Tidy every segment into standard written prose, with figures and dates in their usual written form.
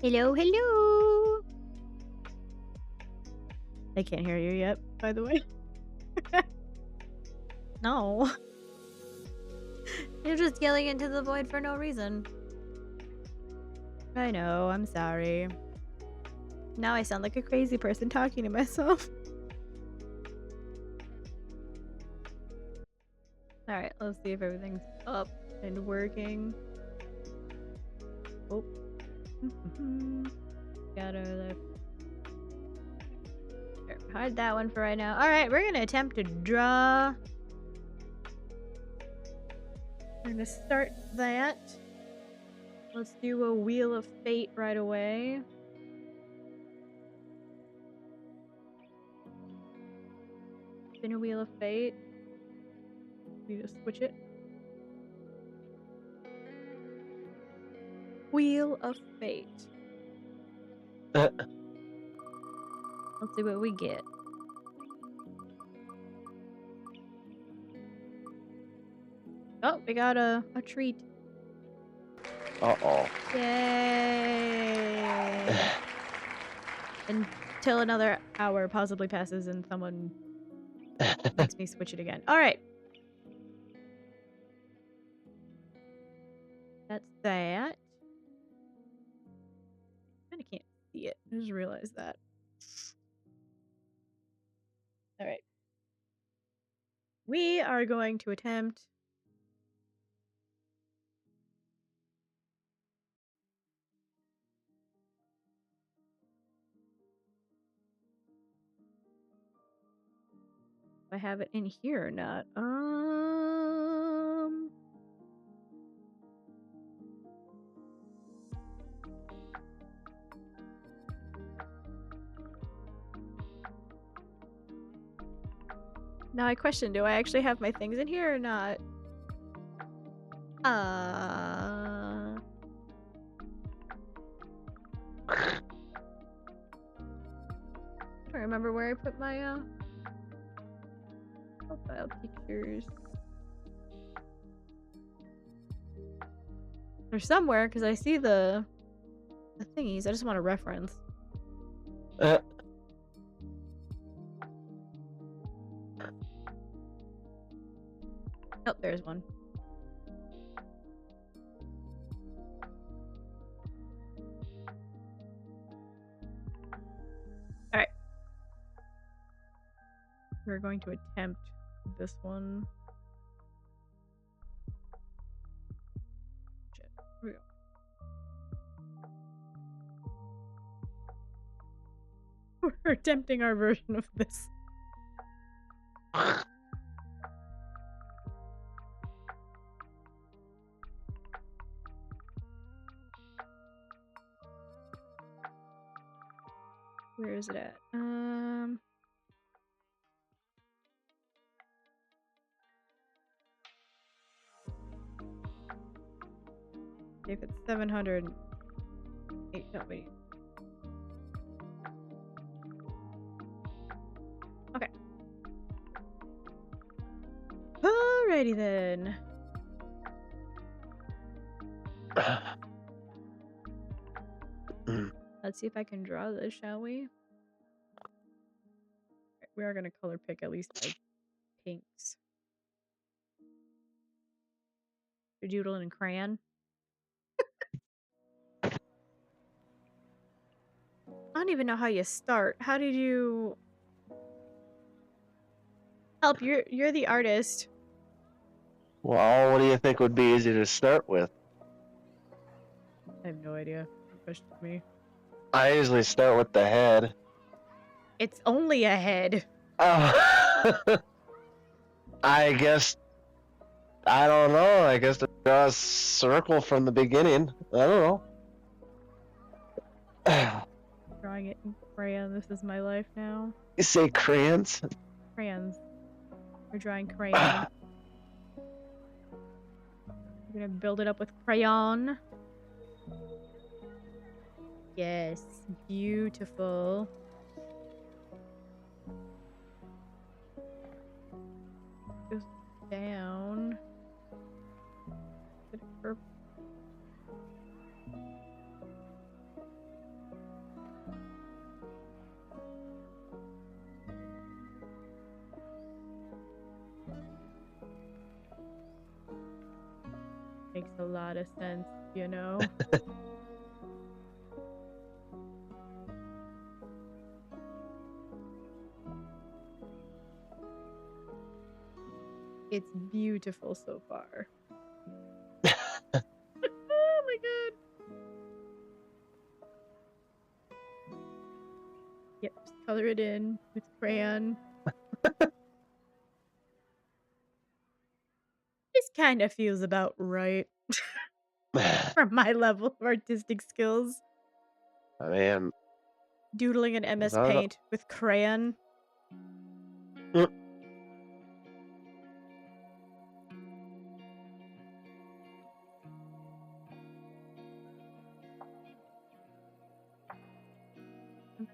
Hello, hello. I can't hear you yet, by the way. No. You're just yelling into the void for no reason. I know, I'm sorry. Now I sound like a crazy person talking to myself. Alright, let's see if everything's up and working. Oh. Gotta hide that one for right now. Alright, we're gonna attempt to draw. We're gonna start that. Let's do a Wheel of Fate right away. Spin a Wheel of Fate. You just switch it. Wheel of Fate. Let's see what we get. Oh, we got a treat. Uh-oh. Yay! Until another hour possibly passes and someone makes me switch it again. Alright. That's that. I kinda can't see it. I just realized that. Alright. We are going to attempt if I have it in here or not. Now I question, do I actually have my things in here or not? I don't remember where I put my profile pictures. They're somewhere because I see the thingies. I just want a reference. Oh, there's one. Alright. We're going to attempt this one. Shit. Here we go. We're attempting our version of this. Where is it at? If it's 708, no, wait. Okay. Alrighty then. Let's see if I can draw this, shall we? We are gonna color pick at least like pinks. You're doodling in crayon. I don't even know how you start. How did you help? You're the artist. Well, what do you think would be easy to start with? I have no idea. You pushed me. I usually start with the head. It's only a head. I guess, I don't know. I guess to draw a circle from the beginning. I don't know. Drawing it in crayon. This is my life now. You say crayons? Crayons. We're drawing crayon. We're gonna build it up with crayon. Yes, beautiful. Goes down. Makes a lot of sense, you know? It's beautiful so far. Oh my god. Yep, just color it in with crayon. This kind of feels about right for my level of artistic skills. I mean, Doodling in MS that, Paint with crayon. And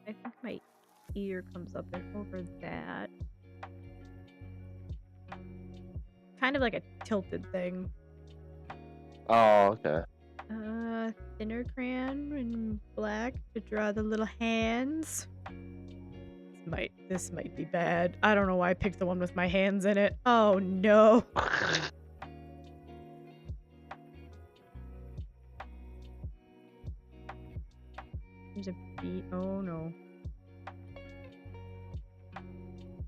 then I think my ear comes up and over that. Kind of like a tilted thing. oh, okay. Thinner crayon in black to draw the little hands. This might be bad. I don't know why I picked the one with my hands in it. Oh no. There's a bee. Oh no.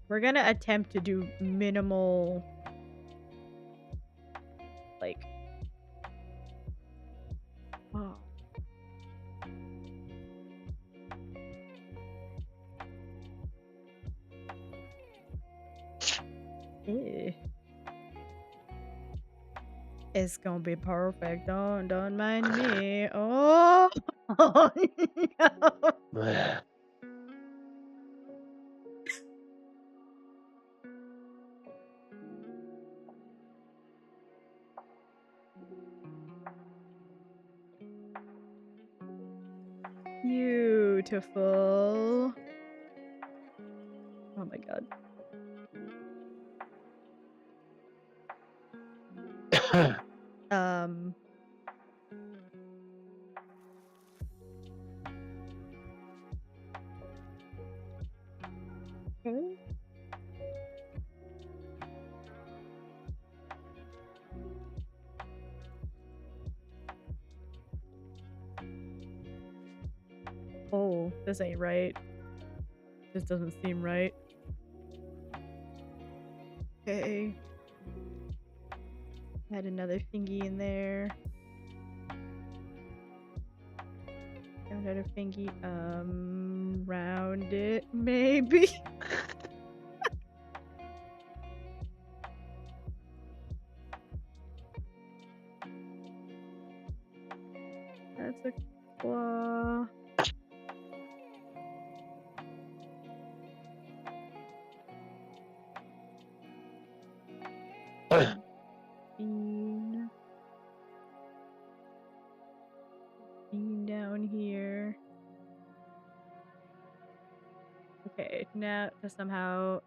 We're gonna attempt to do minimal, like, oh. Eh. It's gonna be perfect. Don't mind me. Oh, oh no. Beautiful. Oh my god. Um. Okay. Oh, this ain't right. This doesn't seem right. Okay. Add another thingy in there. Another thingy. Round it, maybe. That's a claw. Bean. Bean down here. Okay, now to somehow.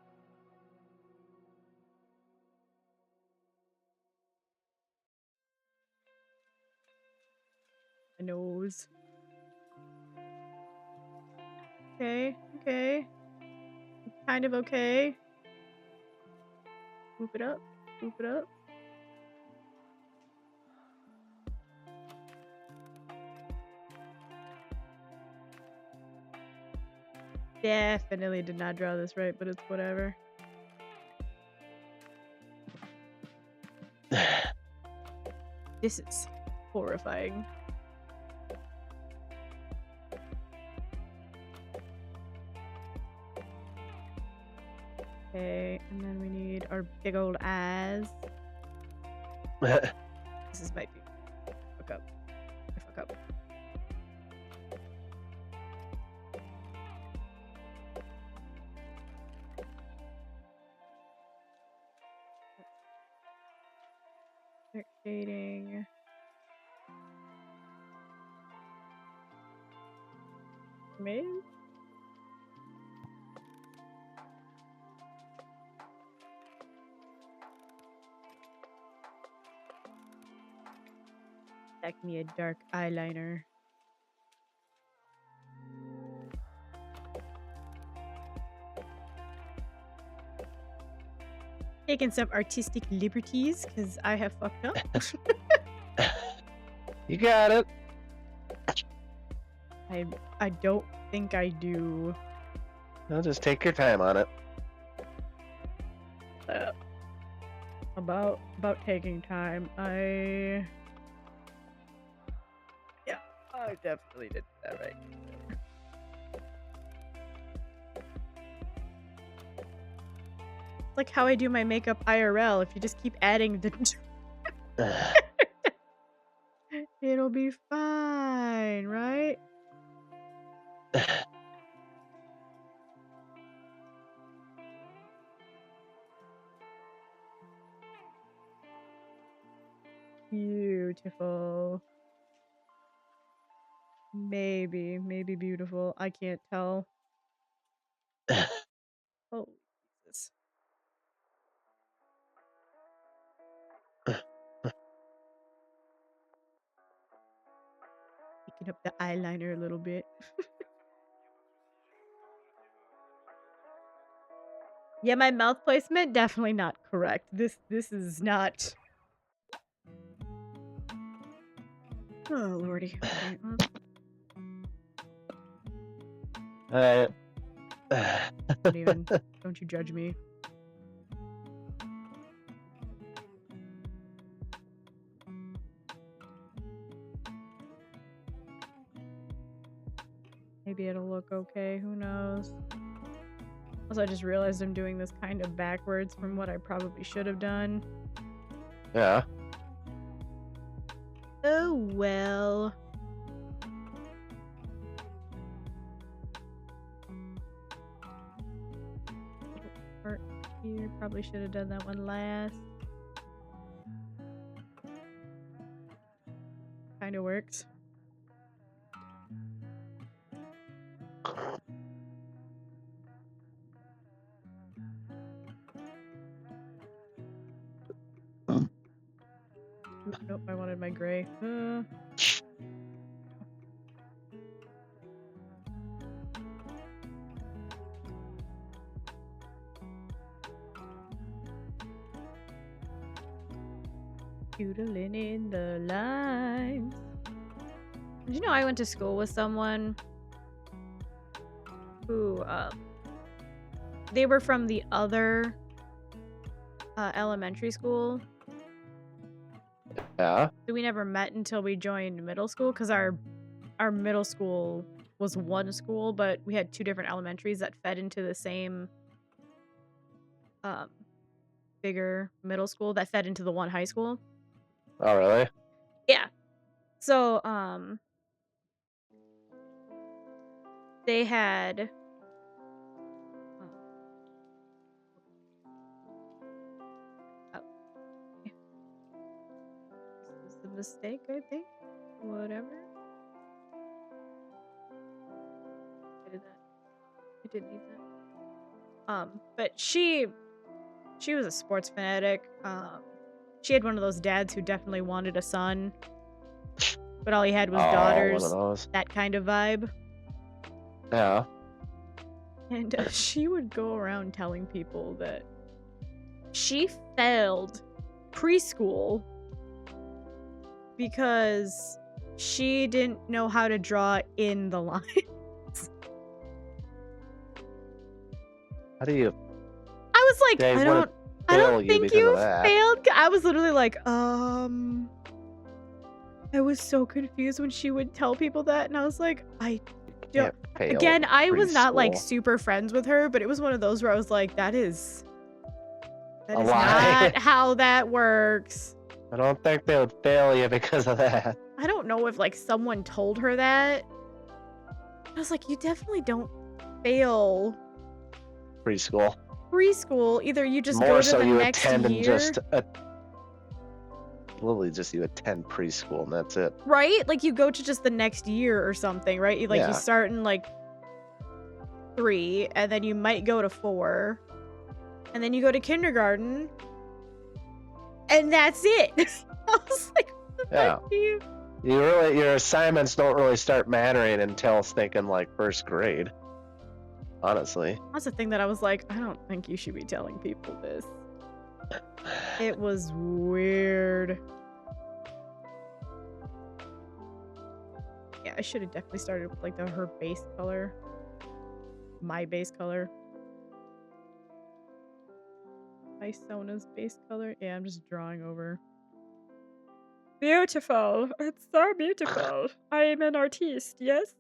A nose. Okay, okay. Kind of okay. Swoop it up. Swoop it up. Definitely did not draw this right, but it's whatever. This is horrifying. Okay, and then we need our big old eyes. This might be fuck up. I fuck up. Start shading. Maybe? Stack me a dark eyeliner. Taking some artistic liberties because I have fucked up. You got it. I don't think I do. I'll just take your time on it. About taking time. I definitely did that right. It's like how I do my makeup IRL. If you just keep adding the it'll be fine, right? Beautiful. Maybe beautiful. I can't tell. Oh, Jesus. Picking up the eyeliner a little bit. Yeah, my mouth placement definitely not correct. This is not. Oh lordy. Okay, don't even. Don't you judge me. Maybe it'll look okay. Who knows? Also, I just realized I'm doing this kind of backwards from what I probably should have done. Yeah. Oh well. Part here. Probably should have done that one last. Kind of works. Nope, I wanted my gray. Doodling in the lines. Did you know I went to school with someone who, they were from the other elementary school. Yeah. So we never met until we joined middle school because our middle school was one school, but we had two different elementaries that fed into the same bigger middle school that fed into the one high school. Oh, really? Yeah. So they had this is a mistake, I think. Whatever. I did that. I didn't need that. But she was a sports fanatic. She had one of those dads who definitely wanted a son, but all he had was daughters. One of those. That kind of vibe. Yeah. And she would go around telling people that she failed preschool because she didn't know how to draw in the lines. How do you? I was like, I don't think you failed. I was literally like, I was so confused when she would tell people that, and I was like, I don't. Again, I was not like super friends with her, but it was one of those where I was like, that is not how that works. I don't think they would fail you because of that. I don't know if like someone told her that. I was like, you definitely don't fail preschool. Either you just More go to so the you next attend year. And just literally just you attend preschool and that's it. Right? Like you go to just the next year or something, right? You start in like 3 and then you might go to 4 and then you go to kindergarten and that's it. I was like, what the fuck your assignments don't really start mattering until thinking like first grade. Honestly. That's the thing that I was like, I don't think you should be telling people this. It was weird. Yeah, I should have definitely started with like her base color. My base color. Isona's base color. Yeah, I'm just drawing over. Beautiful. It's so beautiful. I am an artiste, yes?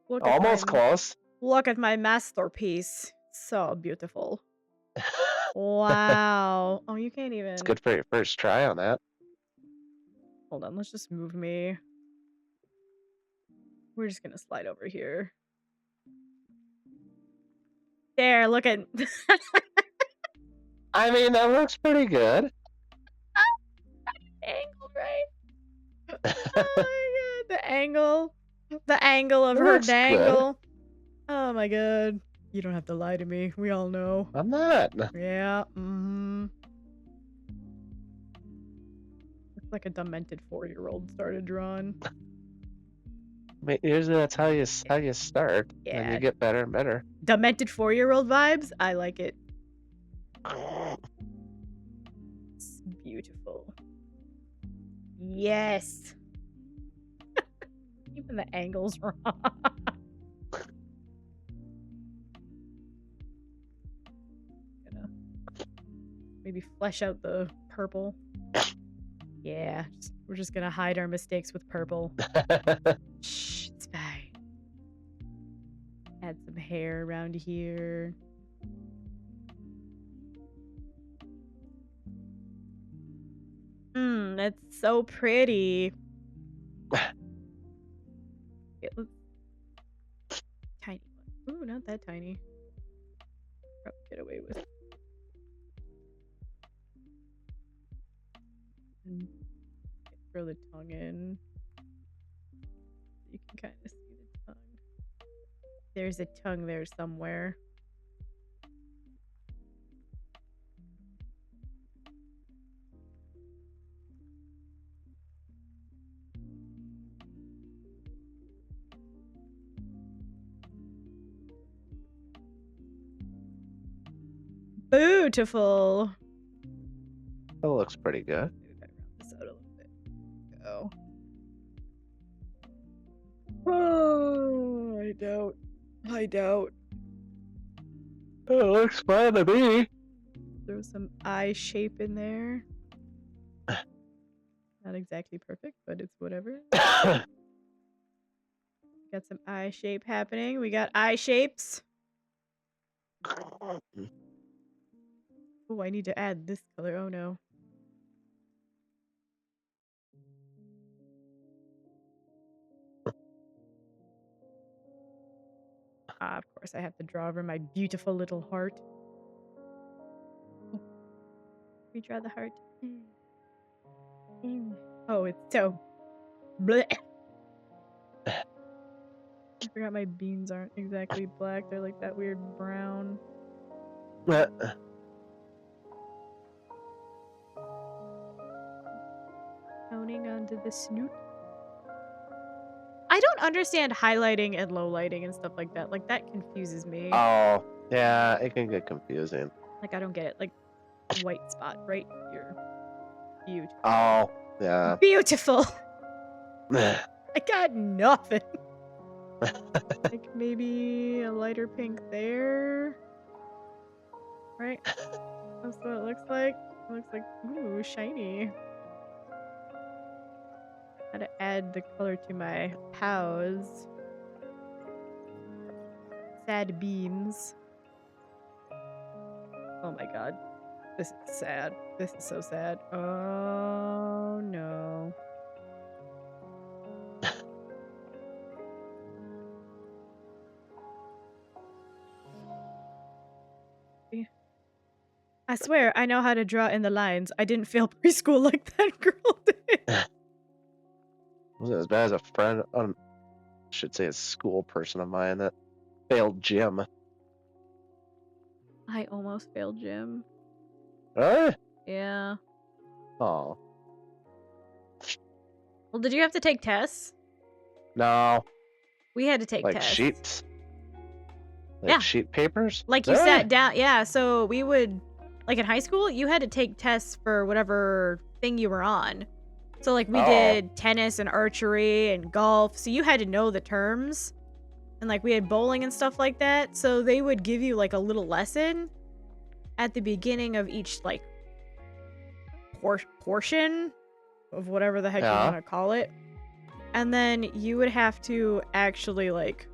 Almost close. Look at my masterpiece. So beautiful. Wow. Oh, you can't even. It's good for your first try on that. Hold on, let's just move me. We're just gonna slide over here. There, look at. I mean, that looks pretty good. Angle, right? Oh my god, the angle of It her looks dangle. Good. Oh my god, you don't have to lie to me. We all know. I'm not. Yeah. Looks like a demented 4-year-old started drawing. I mean, usually that's how you start. Yeah. And you get better and better. Demented 4-year-old vibes. I like it. It's beautiful. Yes. Even the angle's wrong. Gonna maybe flesh out the purple. Yeah, we're just gonna hide our mistakes with purple. Shh, it's fine. Add some hair around here. That's so pretty. Tiny one. Ooh, not that tiny. Probably get away with. Throw the tongue in. You can kind of see the tongue. There's a tongue there somewhere. Beautiful. That looks pretty good. Maybe if I round this out a little bit. Go. Oh, I doubt. It looks fine to me. Throw some eye shape in there. Not exactly perfect, but it's whatever. Got some eye shape happening. We got eye shapes. Oh, I need to add this color. Oh no. Of course, I have to draw over my beautiful little heart. Redraw the heart. Oh, it's so. Blech. I forgot my beans aren't exactly black. They're like that weird brown. Toning onto the snoot. I don't understand highlighting and lowlighting and stuff like that. Like, that confuses me. Oh, yeah, it can get confusing. Like, I don't get it. Like, white spot right here. Beautiful. Oh, yeah. Beautiful! I got nothing. Like, maybe a lighter pink there. Right? That's what it looks like. It looks like, ooh, shiny. Gotta add the color to my POWs. Sad beans. Oh my god. This is sad. This is so sad. Oh no. I swear, I know how to draw in the lines. I didn't fail preschool like that girl did. Wasn't as bad as a friend, should say a school person of mine that failed gym. I almost failed gym. Really? Yeah. Oh. Well, did you have to take tests? No. We had to take like tests. Sheets? Like Yeah. sheet papers? Like, you Really? sat down. Yeah, so we would... Like, in high school, you had to take tests for whatever thing you were on. So like we Oh. did tennis and archery and golf. So you had to know the terms. And like we had bowling and stuff like that. So they would give you like a little lesson at the beginning of each like portion of whatever the heck you Yeah. want to call it. And then you would have to actually like,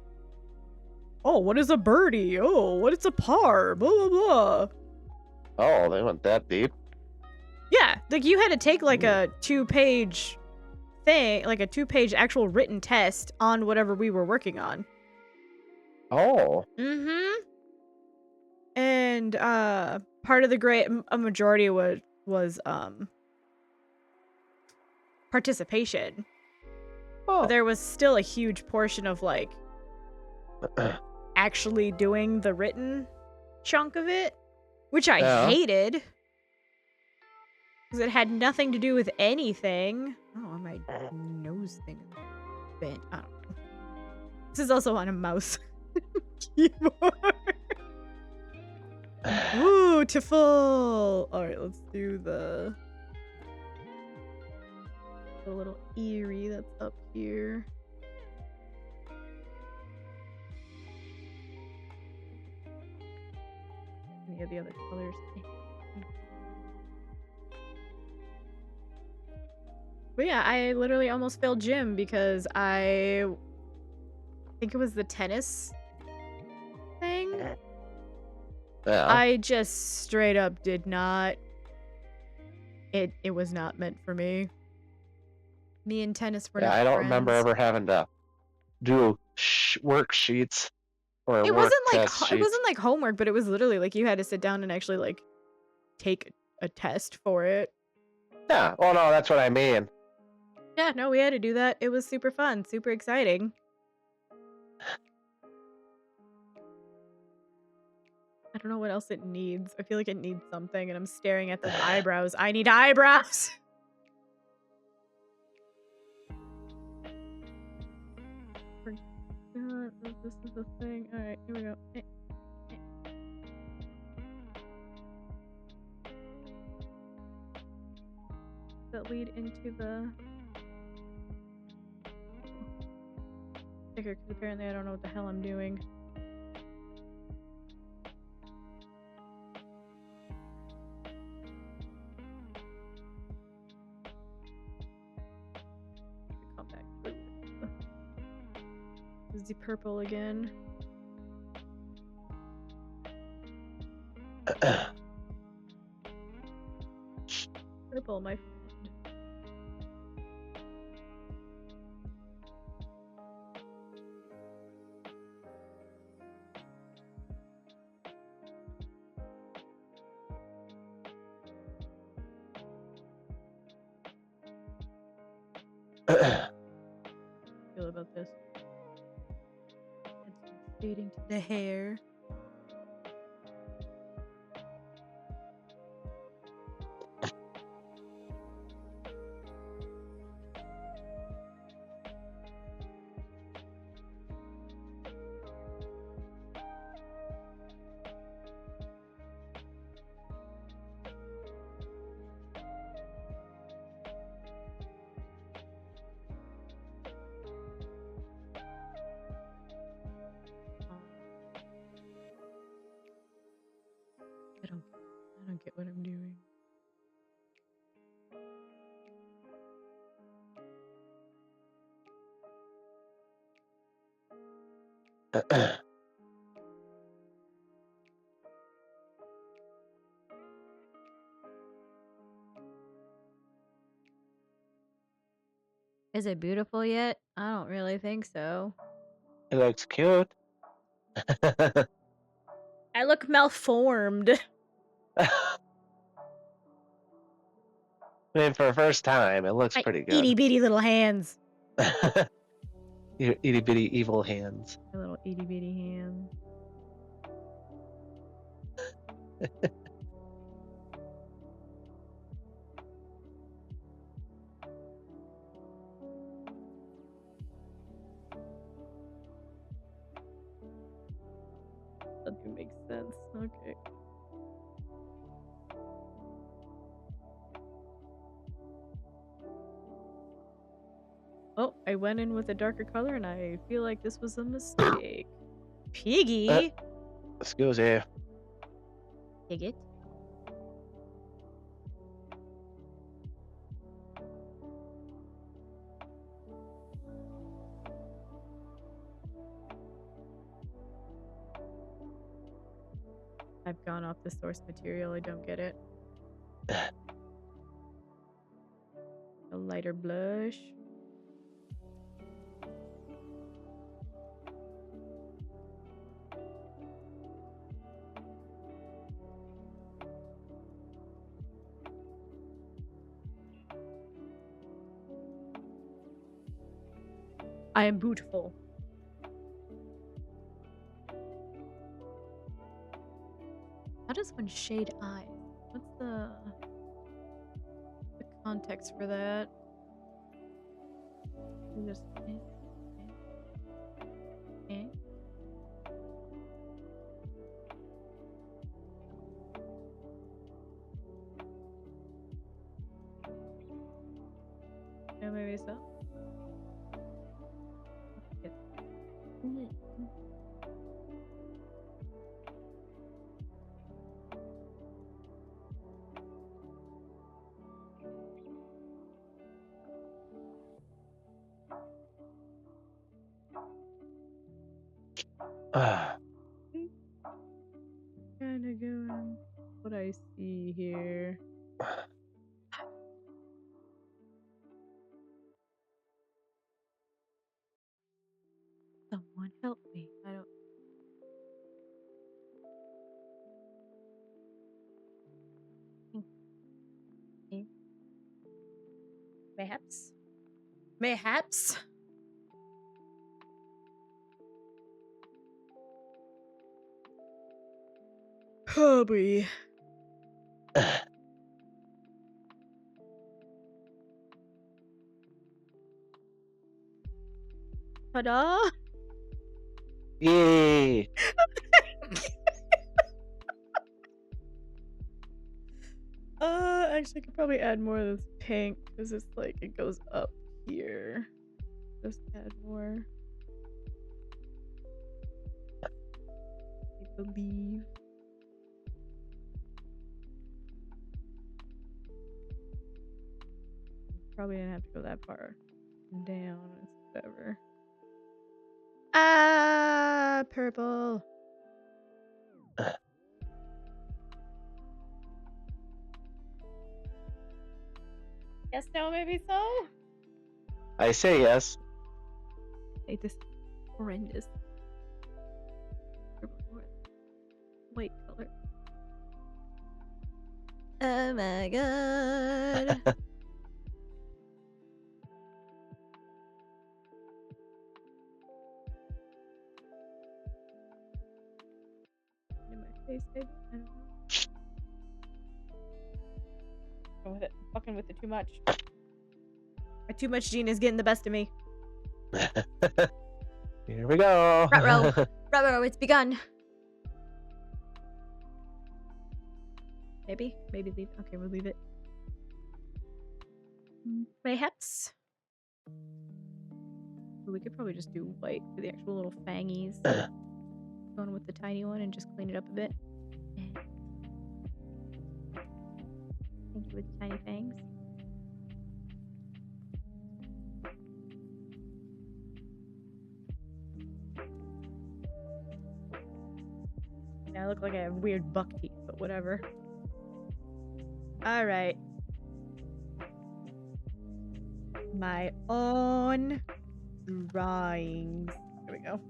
oh, what is a birdie? Oh, what is a par? Blah, blah, blah. Oh, they went that deep. Yeah, like you had to take like Ooh. a 2-page thing, like a 2-page actual written test on whatever we were working on. Oh. Mm-hmm. And part of the grade, a majority was participation. But Oh. there was still a huge portion of like actually doing the written chunk of it, which I Yeah. hated because it had nothing to do with anything. Oh, my nose thing is bent. I don't know. This is also on a mouse keyboard. Beautiful. All right, let's do the little eerie that's up here. Any of the other colors? But yeah, I literally almost failed gym because I think it was the tennis thing. Yeah. I just straight up did not. It was not meant for me. Me and tennis were Yeah, not I don't friends. remember ever having to do worksheets or It work wasn't like test sheets. it wasn't like homework, but it was literally like you had to sit down and actually like take a test for it. Yeah. Well, no, that's what I mean. Yeah, no, we had to do that. It was super fun, super exciting. I don't know what else it needs. I feel like it needs something, and I'm staring at the eyebrows. I need eyebrows! This is the thing. Alright, here we go. That lead into the sticker, because apparently I don't know what the hell I'm doing. Come back. This is the purple again. Purple, my friend. Feel about this. It's fading to the hair. I don't get what I'm doing. Is it beautiful yet? I don't really think so. It looks cute. I look malformed. I mean, for a first time, it looks My pretty good. itty bitty little hands. Your itty bitty evil hands. My little itty bitty hands. That do make sense. Okay. I went in with a darker color, and I feel like this was a mistake. Piggy? Excuse me. Pigget? I've gone off the source material. I don't get it. A lighter blush. I am beautiful. How does one shade eyes? What's the context for that? Just eh. Yeah, maybe so. Kind of going what I see here. Someone help me. I don't. Mayhaps? Mayhaps? Probably. Ta-da! Yay! Actually, I could probably add more of this pink because it's like it goes up here. Just add more. I believe. Probably didn't have to go that far down. It's whatever. Ah, purple. Yes, no, maybe so. I say yes. I hate this horrendous white color. Oh my god. In my face, maybe? I don't know. Go with it. I'm fucking with it too much. My too much gene is getting the best of me. Here we go. Ruh-roh. Ruh-roh, it's begun. Maybe? Maybe leave it. Okay, we'll leave it. Mayhaps. We could probably just do white for the actual little fangies. Going with the tiny one and just clean it up a bit. Thank you with the tiny fangs. Yeah, I look like I have weird buck teeth, but whatever. Alright. My own drawings. There we go.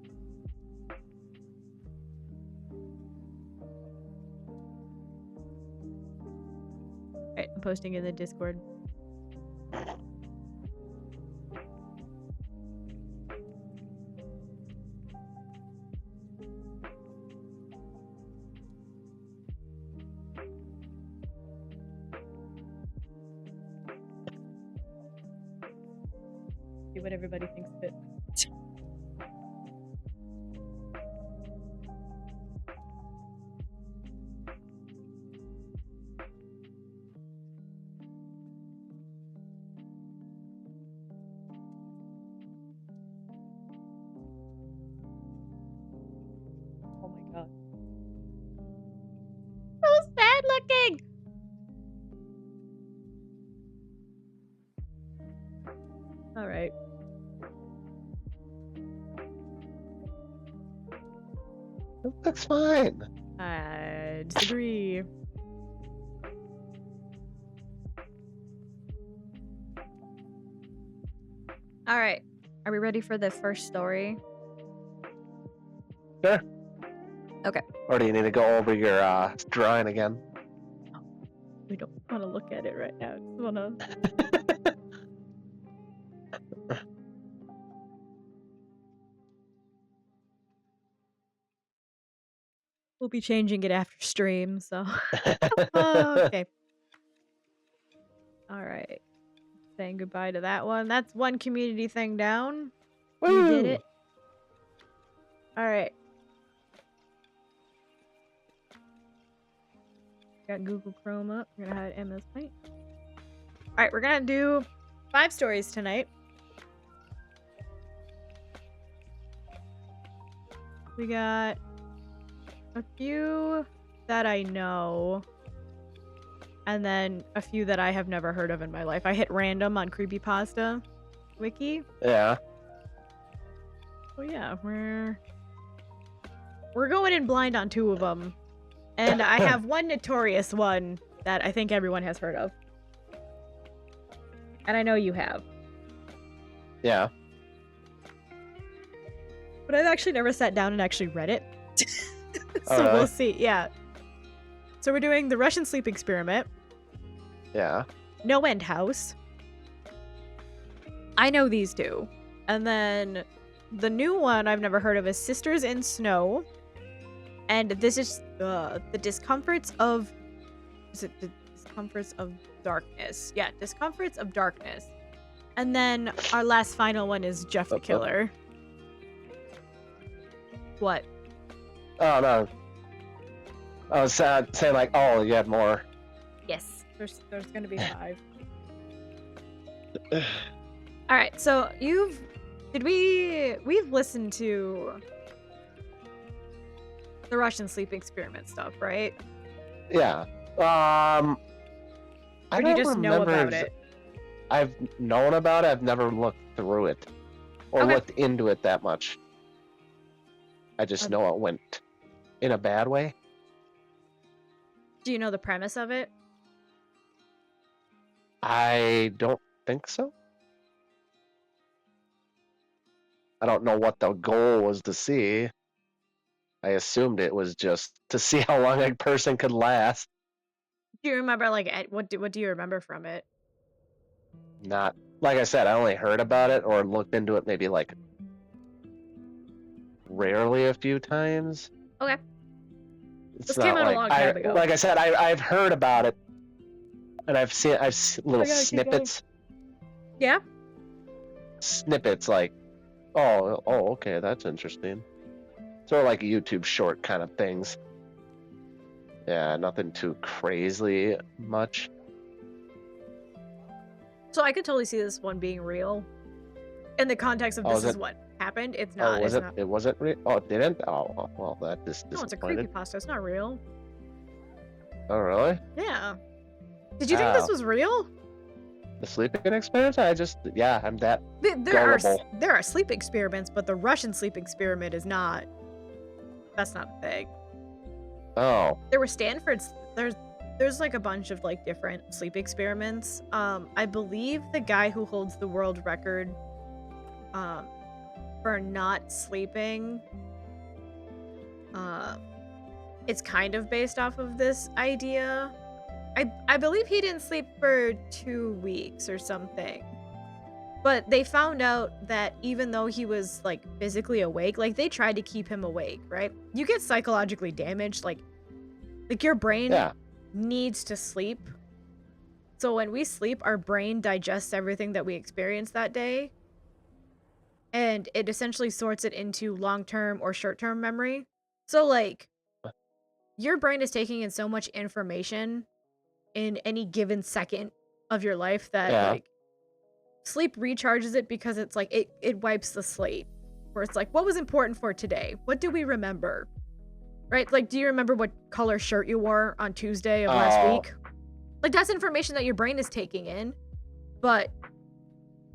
Alright, I'm posting in the Discord. See what everybody thinks of it. looking? All right. That's fine. I disagree. All right. Are we ready for the first story? Sure. Okay. Or do you need to go over your drawing again? We don't want to look at it right now. Just want to. We'll be changing it after stream, so. Okay. All right. Saying goodbye to that one. That's one community thing down. You did it. All right. Got Google Chrome up. We're gonna hide MS Paint. All right, we're gonna do 5 stories tonight. We got a few that I know, and then a few that I have never heard of in my life. I hit random on Creepypasta Wiki. Yeah. So yeah, we're going in blind on 2 of them. And I have one notorious one that I think everyone has heard of. And I know you have. Yeah. But I've actually never sat down and actually read it. So Really? we'll see. Yeah. So we're doing the Russian sleep experiment. Yeah. No End House. I know these 2. And then the new one I've never heard of is Sisters in Snow. And this is the discomforts of... Is it the discomforts of darkness? Yeah, discomforts of darkness. And then our last final one is Jeff the Killer. What? Oh, no. I was saying like, oh, you had more. Yes, there's gonna be 5. All right, so we've listened to the Russian sleep experiment stuff, right? Yeah. Or I do you don't just know remember about it? I've known about it. I've never looked through it or Okay. looked into it that much. I just know it went in a bad way. Do you know the premise of it? I don't think so. I don't know what the goal was to see. I assumed it was just to see how long a person could last. Do you remember what do you remember from it? Not like I said, I only heard about it or looked into it maybe like rarely a few times. Okay. It's This not came out a like long time ago. Like I said, I've heard about it, and I've seen little gotta keep going. snippets. Yeah. Snippets like, oh, okay, that's interesting. Sort of like YouTube short kind of things. Yeah, nothing too crazily much. So I could totally see this one being real. In the context of this is what happened. It's not. Oh, was it's it? Not. It wasn't real. Oh, it didn't. Oh, well, that just No, it's a disappointed. creepypasta. It's not real. Oh, really? Yeah. Did you think this was real? The sleeping experience? I'm that There are sleep experiments, but the Russian sleep experiment is not. That's not a thing. Oh. There were Stanford's. There's like a bunch of like different sleep experiments. I believe the guy who holds the world record, for not sleeping, it's kind of based off of this idea. I believe he didn't sleep for 2 weeks or something. But they found out that even though he was like physically awake, like they tried to keep him awake, right? You get psychologically damaged, like your brain needs to sleep. So when we sleep, our brain digests everything that we experienced that day. And it essentially sorts it into long-term or short-term memory. So like your brain is taking in so much information in any given second of your life that like sleep recharges it, because it's like it wipes the slate, where it's like, what was important for today? What do we remember? right? Like, do you remember what color shirt you wore on Tuesday of last Oh, week? Like, that's information that your brain is taking in, but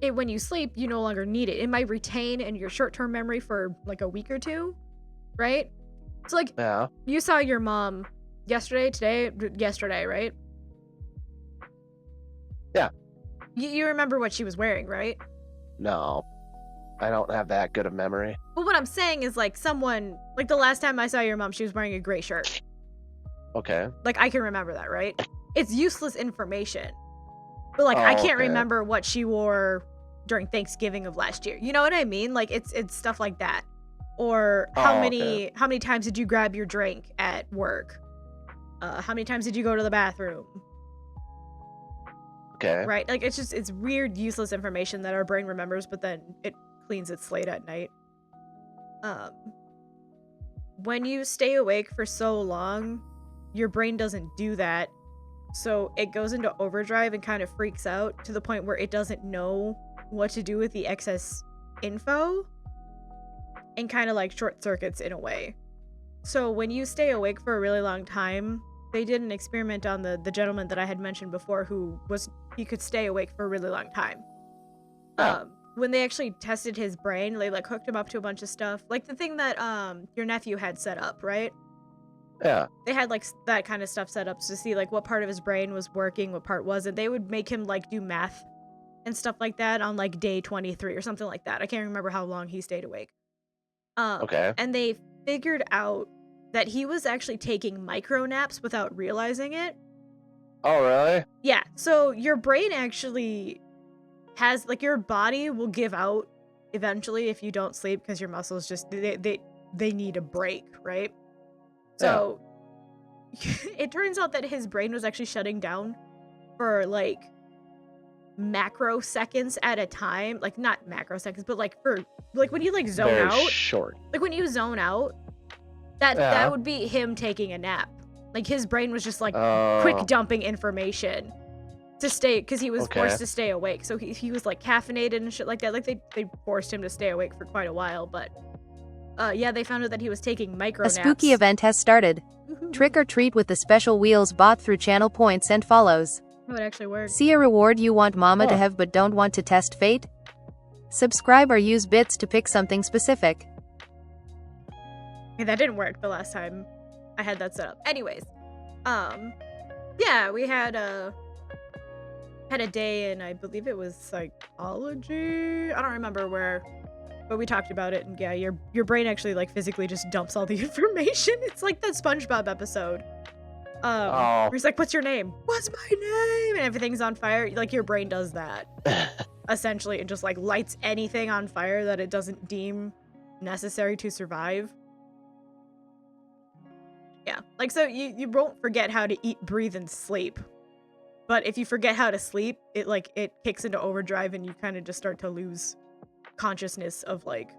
when you sleep, you no longer need it. It might retain in your short-term memory for like a week or two, right? So like, yeah. you saw your mom yesterday, right? Yeah. You remember what she was wearing, right? No, I don't have that good of memory. But what I'm saying is like someone, like the last time I saw your mom, she was wearing a gray shirt. Okay. Like I can remember that, right? It's useless information. But like I Oh, can't okay. remember what she wore during Thanksgiving of last year. You know what I mean? Like it's stuff like that. Or how Okay. many times did you grab your drink at work? How many times did you go to the bathroom? Okay. Right? Like it's weird, useless information that our brain remembers, but then it cleans its slate at night. When you stay awake for so long, your brain doesn't do that. So it goes into overdrive and kind of freaks out to the point where it doesn't know what to do with the excess info and kind of like short circuits in a way. So when you stay awake for a really long time, they did an experiment on the gentleman that I had mentioned before he could stay awake for a really long time. Yeah. When they actually tested his brain, they like hooked him up to a bunch of stuff, like the thing that your nephew had set up, right? Yeah. They had like that kind of stuff set up to see like what part of his brain was working, what part wasn't. They would make him like do math and stuff like that on like day 23 or something like that. I can't remember how long he stayed awake. Okay. And they figured out that he was actually taking micro naps without realizing it. Oh, really? Yeah, so your brain actually has like your body will give out eventually if you don't sleep because your muscles just they need a break, right? Yeah. So it turns out that his brain was actually shutting down for like macro seconds at a time, like not macro seconds, but like for like when you like zone Very out, short. like when you zone out, that Yeah. would be him taking a nap. Like his brain was just like quick Oh, dumping information to stay because he was okay. forced to stay awake. So he was like caffeinated and shit like that. Like they forced him to stay awake for quite a while, but yeah, they found out that he was taking micro A naps. spooky event has started. Trick or treat with the special wheels bought through channel points and follows. Oh, it actually worked. See a reward you want mama to Huh. have but don't want to test fate? Subscribe or use bits to pick something specific. Okay, that didn't work the last time I had that set up. Anyways, yeah, we had a day in, I believe it was psychology. I don't remember where, but we talked about it, and yeah, your brain actually like physically just dumps all the information. It's like that SpongeBob episode. Oh. Where he's like, "What's your name? What's my name?" And everything's on fire. Like your brain does that essentially, and just like lights anything on fire that it doesn't deem necessary to survive. Yeah, like so you won't forget how to eat, breathe, and sleep. But if you forget how to sleep, it kicks into overdrive and you kind of just start to lose consciousness of like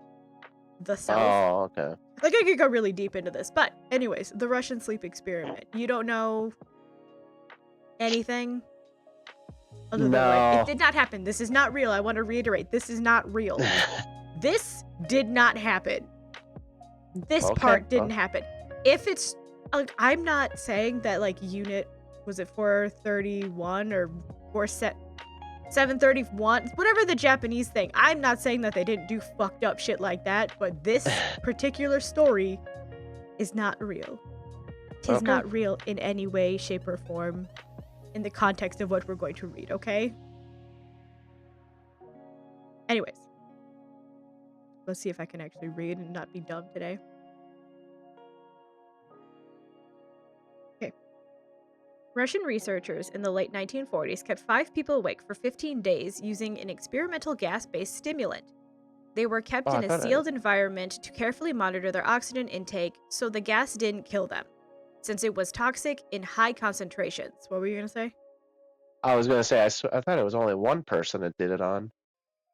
the self. Oh, okay. Like I could go really deep into this, but anyways, the Russian sleep experiment. You don't know anything other than like No. it did not happen. This is not real. I want to reiterate, this is not real. This did not happen. This Okay, part didn't well. happen. If it's like I'm not saying that like unit was it 431 or 731, whatever the Japanese thing. I'm not saying that they didn't do fucked up shit like that, but this particular story is not real. It is Okay. not real in any way, shape, or form in the context of what we're going to read, okay? Anyways. Let's see if I can actually read and not be dumb today. Okay. Russian researchers in the late 1940s kept 5 people awake for 15 days using an experimental gas-based stimulant. They were kept in a sealed environment to carefully monitor their oxygen intake so the gas didn't kill them, since it was toxic in high concentrations. What were you going to say? I was gonna say I thought it was only one person that did it on.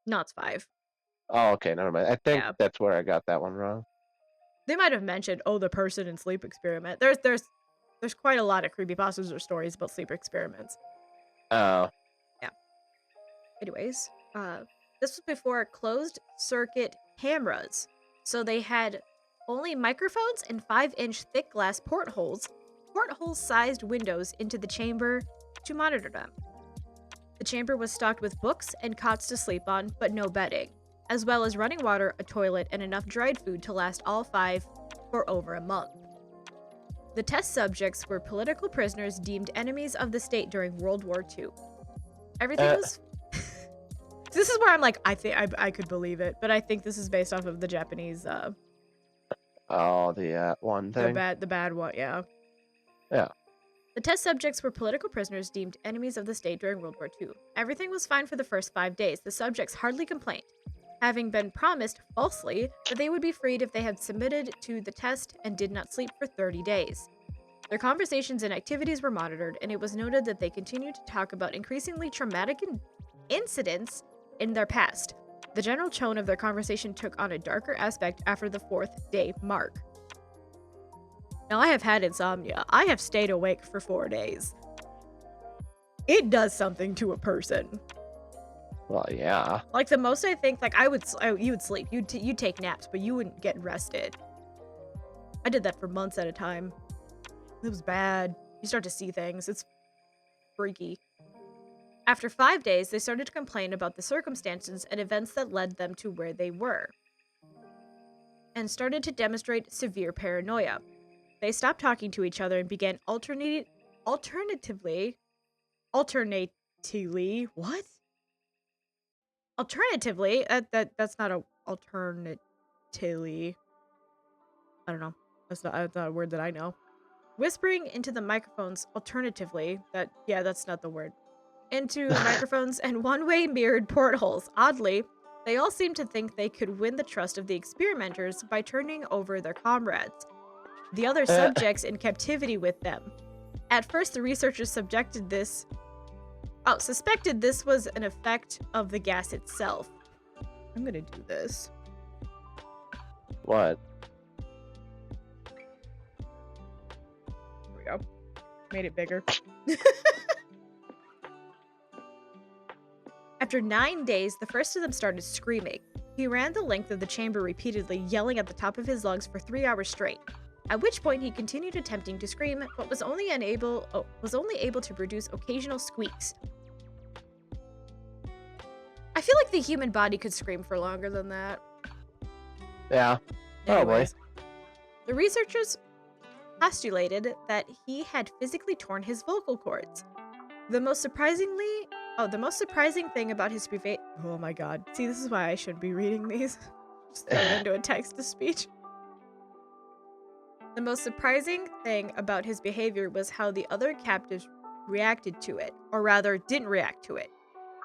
No, it's 5. Oh, okay, never mind. I think Yeah. that's where I got that one wrong. They might have mentioned, oh, the person in sleep experiment. There's quite a lot of creepypastas or stories about sleep experiments. Oh. Yeah. Anyways, this was before closed circuit cameras. So they had only microphones and 5-inch thick glass porthole-sized windows into the chamber to monitor them. The chamber was stocked with books and cots to sleep on, but no bedding, as well as running water, a toilet, and enough dried food to last all 5 for over a month. The test subjects were political prisoners deemed enemies of the state during World War II. Everything was... This is where I'm like, I think I could believe it, but I think this is based off of the Japanese, Oh, the one thing. the bad one, yeah. Yeah. The test subjects were political prisoners deemed enemies of the state during World War II. Everything was fine for the first 5 days. The subjects hardly complained, having been promised, falsely, that they would be freed if they had submitted to the test and did not sleep for 30 days. Their conversations and activities were monitored, and it was noted that they continued to talk about increasingly traumatic incidents in their past. The general tone of their conversation took on a darker aspect after the 4th day mark. Now, I have had insomnia. I have stayed awake for 4 days. It does something to a person. Well, yeah. Like, the most I think, like, you would sleep. You'd take naps, but you wouldn't get rested. I did that for months at a time. It was bad. You start to see things. It's freaky. After 5 days, they started to complain about the circumstances and events that led them to where they were, and started to demonstrate severe paranoia. They stopped talking to each other and began alternatively, what? Alternatively, that's not a alternatively. I don't know. That's not a word that I know. Whispering into the microphones alternatively, that's not the word. Into microphones and one-way mirrored portholes. Oddly, they all seemed to think they could win the trust of the experimenters by turning over their comrades, the other subjects in captivity with them. At first, the researchers suspected this was an effect of the gas itself. I'm gonna do this. What? There we go. Made it bigger. After 9 days, the first of them started screaming. He ran the length of the chamber repeatedly, yelling at the top of his lungs for 3 hours straight. At which point he continued attempting to scream, but was only able to produce occasional squeaks. I feel like the human body could scream for longer than that. Yeah. Probably. Anyways, the researchers postulated that he had physically torn his vocal cords. The most surprising thing about his oh my god. See, this is why I shouldn't be reading these. Just throw it into a text-to-speech. The most surprising thing about his behavior was how the other captives reacted to it, or rather, didn't react to it.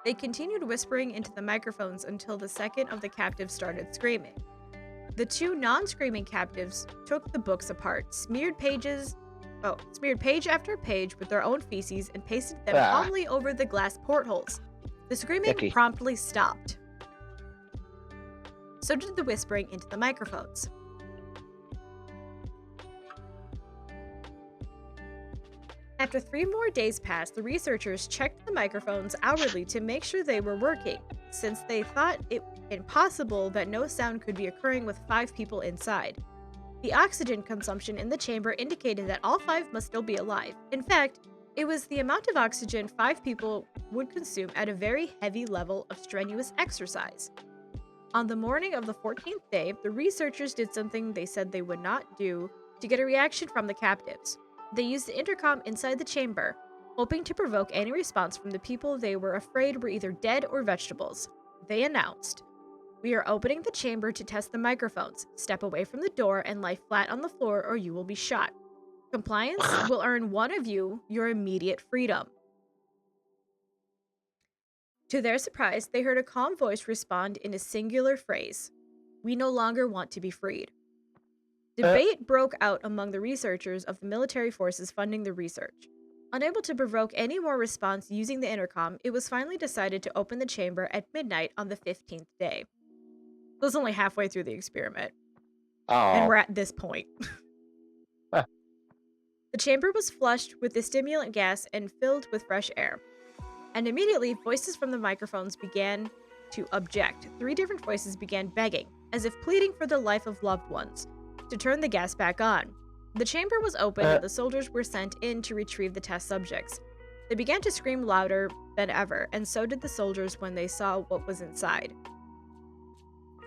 They continued whispering into the microphones until the second of the captives started screaming. The 2 non-screaming captives took the books apart, smeared page after page with their own feces, and pasted them calmly over the glass portholes. The screaming promptly stopped. So did the whispering into the microphones. After 3 more days passed, the researchers checked the microphones hourly to make sure they were working, since they thought it impossible that no sound could be occurring with 5 people inside. The oxygen consumption in the chamber indicated that all 5 must still be alive. In fact, it was the amount of oxygen 5 people would consume at a very heavy level of strenuous exercise. On the morning of the 14th day, the researchers did something they said they would not do to get a reaction from the captives. They used the intercom inside the chamber, hoping to provoke any response from the people they were afraid were either dead or vegetables. They announced, "We are opening the chamber to test the microphones. Step away from the door and lie flat on the floor or you will be shot. Compliance will earn one of you your immediate freedom." To their surprise, they heard a calm voice respond in a singular phrase, "We no longer want to be freed." Debate broke out among the researchers of the military forces funding the research. Unable to provoke any more response using the intercom, it was finally decided to open the chamber at midnight on the 15th day. It was only halfway through the experiment. Oh. And we're at this point. Huh. The chamber was flushed with the stimulant gas and filled with fresh air. And immediately, voices from the microphones began to object. 3 different voices began begging, as if pleading for the life of loved ones. to turn the gas back on. The chamber was opened and the soldiers were sent in to retrieve the test subjects. They began to scream louder than ever, and so did the soldiers when they saw what was inside.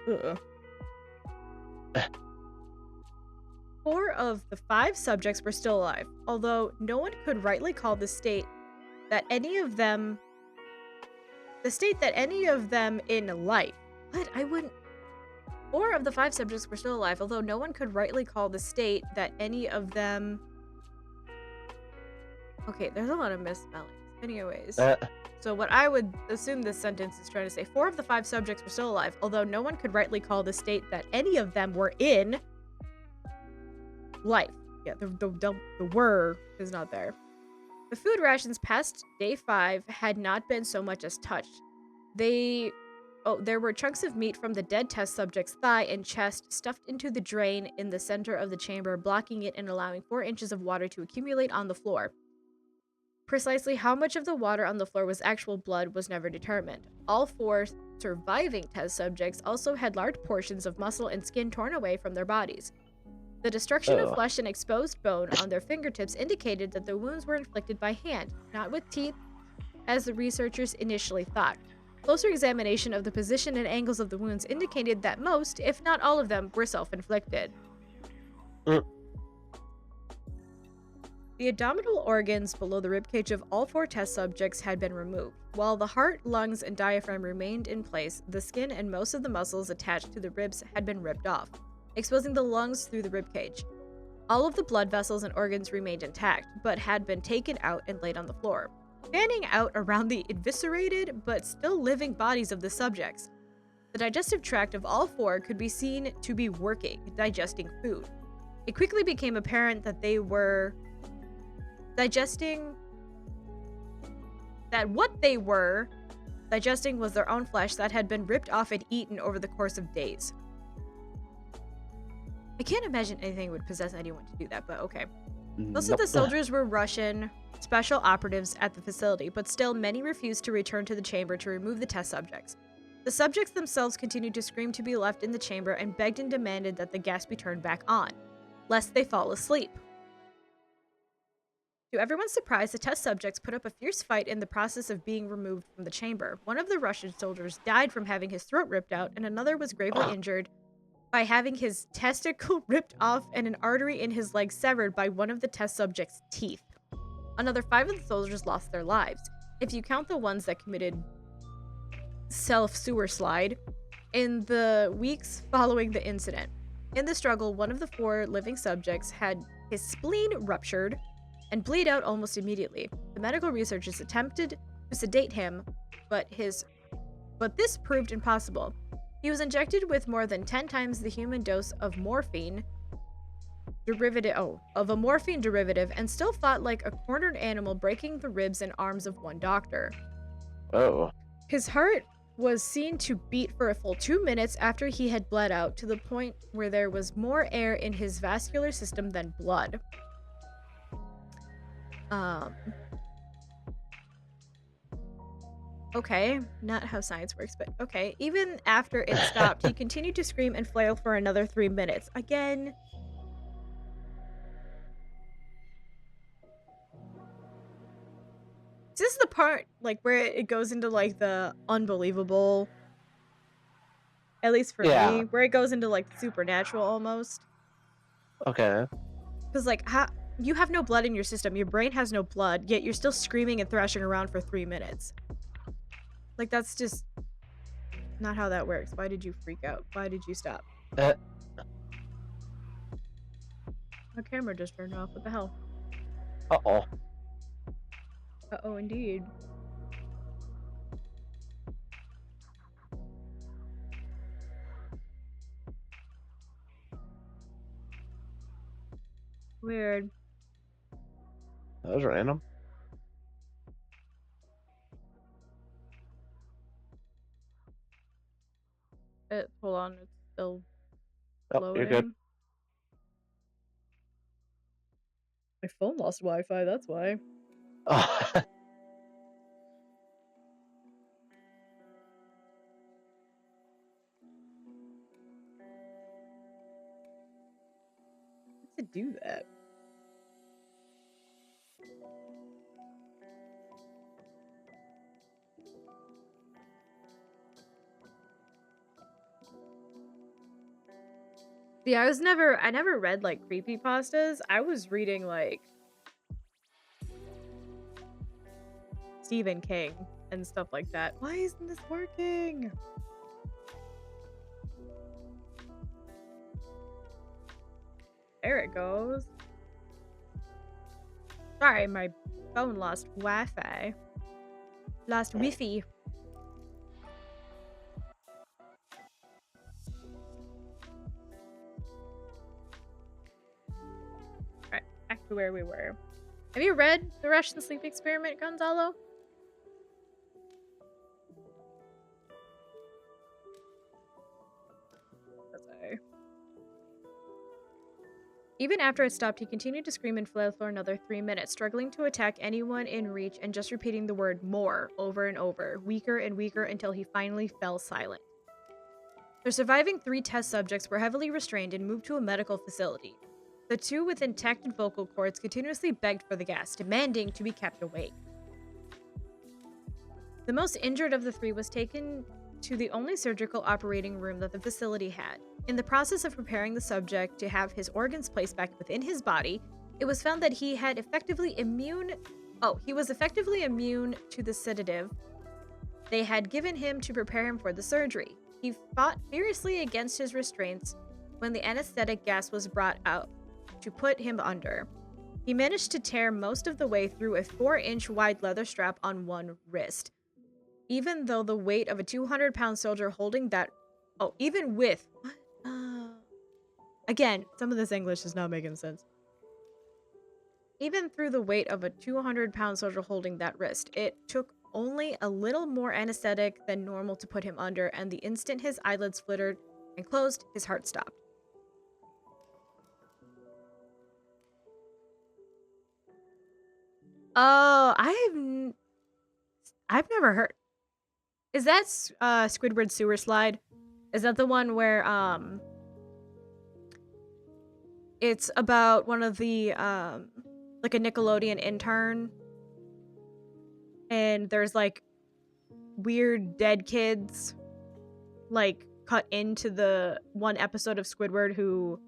Ugh. 4 of the 5 subjects were still alive, although no one could rightly call the state that any of them in life. What? I wouldn't. 4 of the 5 subjects were still alive, although no one could rightly call the state that any of them. Okay, there's a lot of misspellings. Anyways. So what I would assume this sentence is trying to say, 4 of the 5 subjects were still alive, although no one could rightly call the state that any of them were in life. Yeah, the were is not there. The food rations past day 5 had not been so much as touched. There were chunks of meat from the dead test subject's thigh and chest stuffed into the drain in the center of the chamber, blocking it and allowing 4 inches of water to accumulate on the floor. Precisely how much of the water on the floor was actual blood was never determined. All 4 surviving test subjects also had large portions of muscle and skin torn away from their bodies. The destruction of flesh and exposed bone on their fingertips indicated that the wounds were inflicted by hand, not with teeth, as the researchers initially thought. Closer examination of the position and angles of the wounds indicated that most, if not all of them, were self-inflicted. The abdominal organs below the ribcage of all 4 test subjects had been removed. While the heart, lungs, and diaphragm remained in place, the skin and most of the muscles attached to the ribs had been ripped off, exposing the lungs through the ribcage. All of the blood vessels and organs remained intact, but had been taken out and laid on the floor, fanning out around the eviscerated but still living bodies of the subjects. The digestive tract of all 4 could be seen to be working, digesting food. It quickly became apparent that they were what they were digesting was their own flesh that had been ripped off and eaten over the course of days. I can't imagine anything would possess anyone to do that, but okay. Most of the soldiers were Russian special operatives at the facility, but still many refused to return to the chamber to remove the test subjects. The subjects themselves continued to scream to be left in the chamber and begged and demanded that the gas be turned back on, lest they fall asleep. To everyone's surprise, the test subjects put up a fierce fight in the process of being removed from the chamber. One of the Russian soldiers died from having his throat ripped out, and another was gravely injured by having his testicle ripped off and an artery in his leg severed by one of the test subjects' teeth. Another 5 of the soldiers lost their lives, if you count the ones that committed self-sewer slide, in the weeks following the incident. In the struggle, one of the 4 living subjects had his spleen ruptured and bleed out almost immediately. The medical researchers attempted to sedate him, but this proved impossible. He was injected with more than 10 times the human dose of morphine derivative and still fought like a cornered animal, breaking the ribs and arms of one doctor. His heart was seen to beat for a full 2 minutes after he had bled out, to the point where there was more air in his vascular system than blood. Okay, not how science works, but okay. Even after it stopped, he continued to scream and flail for another 3 minutes. Again. This is the part, like, where it goes into, like, the unbelievable. At least for me, where it goes into, like, supernatural almost. Okay. Because, like, you have no blood in your system, your brain has no blood, yet you're still screaming and thrashing around for 3 minutes. Like, that's just not how that works. Why did you freak out? Why did you stop? My camera just turned off. What the hell? Uh-oh. Uh-oh, indeed. Weird. That was random. Hold on, it's still Oh, loading. you're good. My phone lost Wi-Fi, that's why. Oh. do that? Yeah, I never read like creepypastas. I was reading like Stephen King and stuff like that. Why isn't this working? There it goes. Sorry, my phone lost Wi-Fi. Lost Wi-Fi. Alright, back to where we were. Have you read The Russian Sleep Experiment, Gonzalo? Okay. Even after it stopped, he continued to scream and flail for another 3 minutes, struggling to attack anyone in reach and just repeating the word more over and over, weaker and weaker until he finally fell silent. The surviving 3 test subjects were heavily restrained and moved to a medical facility. The 2 with intact vocal cords continuously begged for the gas, demanding to be kept awake. The most injured of the 3 was taken to the only surgical operating room that the facility had. In the process of preparing the subject to have his organs placed back within his body, it was found that he was effectively immune to the sedative they had given him to prepare him for the surgery. He fought furiously against his restraints when the anesthetic gas was brought out to put him under. He managed to tear most of the way through a 4-inch wide leather strap on one wrist. Even though the weight of a 200-pound soldier holding that... Oh, even with... What? Again, some of this English is not making sense. Even through the weight of a 200-pound soldier holding that wrist, it took only a little more anesthetic than normal to put him under, and the instant his eyelids fluttered and closed, his heart stopped. Oh, I've never heard... Is that Squidward Sewer Slide? Is that the one where, it's about one of the, like a Nickelodeon intern, and there's, like, weird dead kids, like, cut into the one episode of Squidward who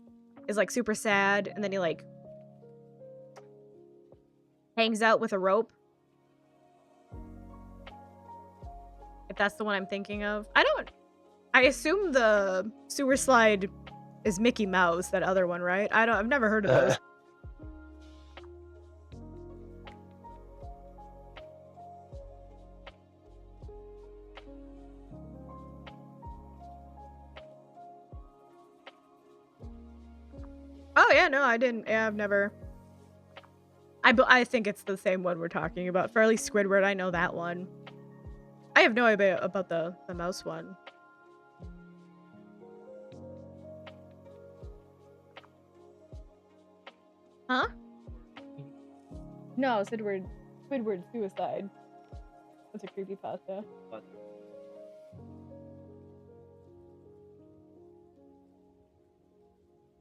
is, like, super sad, and then he, like, hangs out with a rope? If that's the one I'm thinking of. I assume the sewer slide is Mickey Mouse, that other one, right? I've never heard of those. Oh yeah, no, I didn't. Yeah, I've never. I think it's the same one we're talking about. For at least Squidward, I know that one. I have no idea about the mouse one. Huh? No, Squidward suicide. That's a creepypasta. What?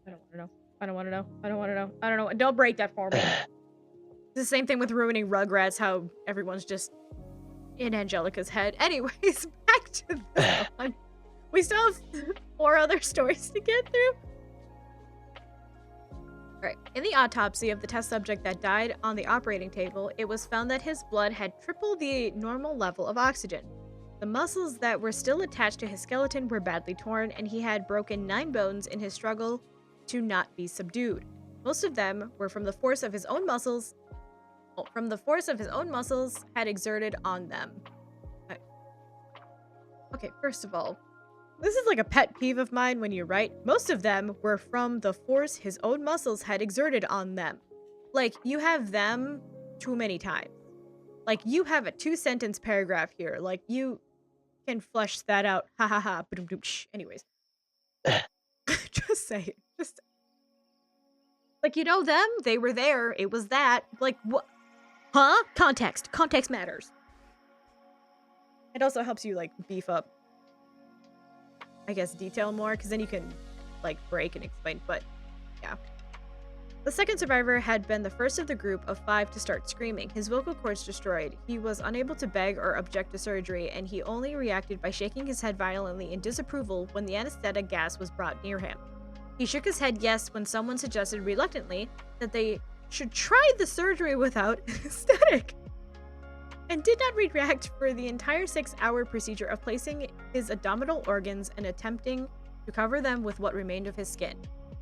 I don't want to know. I don't want to know. I don't want to know. I don't know. Don't break that for me. It's the same thing with ruining Rugrats, how everyone's just in Angelica's head. Anyways, back to this one. We still have 4 other stories to get through. Alright, in the autopsy of the test subject that died on the operating table, it was found that his blood had triple the normal level of oxygen. The muscles that were still attached to his skeleton were badly torn, and he had broken 9 bones in his struggle to not be subdued. Most of them were from the force of his own muscles had exerted on them. Okay, first of all, this is like a pet peeve of mine when you write, most of them were from the force his own muscles had exerted on them. Like, you have them too many times. Like, you have a 2-sentence paragraph here. Like, you can flesh that out. Ha ha ha. Anyways. Just say it. Just like, you know them, they were there, it was that. Like, what? Huh? Context. Context matters. It also helps you, like, beef up, I guess, detail more, because then you can, like, break and explain, but, yeah. The second survivor had been the first of the group of 5 to start screaming, his vocal cords destroyed. He was unable to beg or object to surgery, and he only reacted by shaking his head violently in disapproval when the anesthetic gas was brought near him. He shook his head yes when someone suggested reluctantly that they should try the surgery without anesthetic, and did not react for the entire 6-hour procedure of placing his abdominal organs and attempting to cover them with what remained of his skin.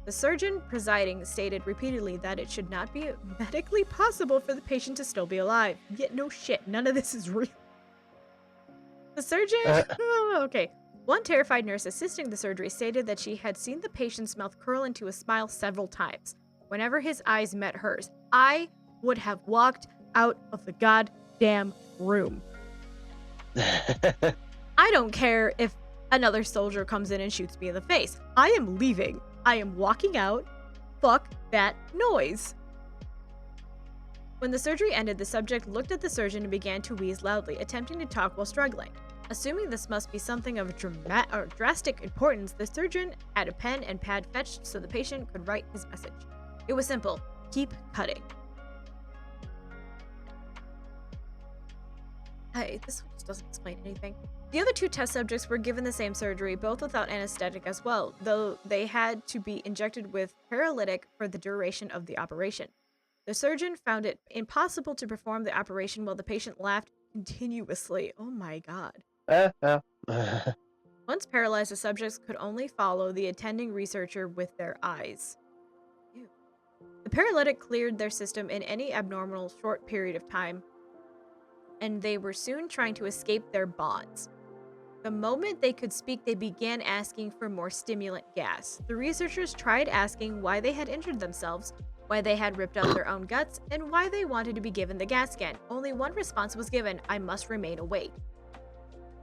The surgeon presiding stated repeatedly that it should not be medically possible for the patient to still be alive. Yet no shit, none of this is real. The surgeon... okay. One terrified nurse assisting the surgery stated that she had seen the patient's mouth curl into a smile several times. Whenever his eyes met hers, I would have walked out of the goddamn room. I don't care if another soldier comes in and shoots me in the face. I am leaving. I am walking out. Fuck that noise. When the surgery ended, the subject looked at the surgeon and began to wheeze loudly, attempting to talk while struggling. Assuming this must be something of drastic importance, the surgeon had a pen and pad fetched so the patient could write his message. It was simple. Keep cutting. Hey, this one just doesn't explain anything. The other 2 test subjects were given the same surgery, both without anesthetic as well, though they had to be injected with paralytic for the duration of the operation. The surgeon found it impossible to perform the operation while the patient laughed continuously. Oh my god. Once paralyzed, the subjects could only follow the attending researcher with their eyes. Ew. The paralytic cleared their system in any abnormal short period of time, and they were soon trying to escape their bonds. The moment they could speak, they began asking for more stimulant gas. The researchers tried asking why they had injured themselves, why they had ripped out their own guts, and why they wanted to be given the gas again. Only one response was given: I must remain awake.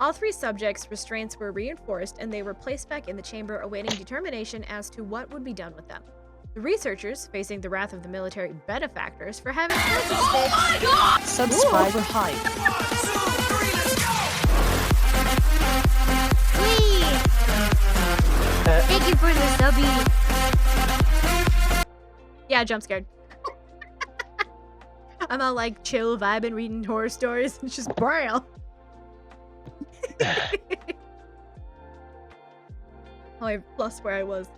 All 3 subjects' restraints were reinforced, and they were placed back in the chamber awaiting determination as to what would be done with them. The researchers, facing the wrath of the military benefactors for having Oh my god! Subscriber hype. Thank you for the subby. Yeah, jump scared. I'm all like chill vibing, reading horror stories, and it's just braille. Oh, I lost where I was.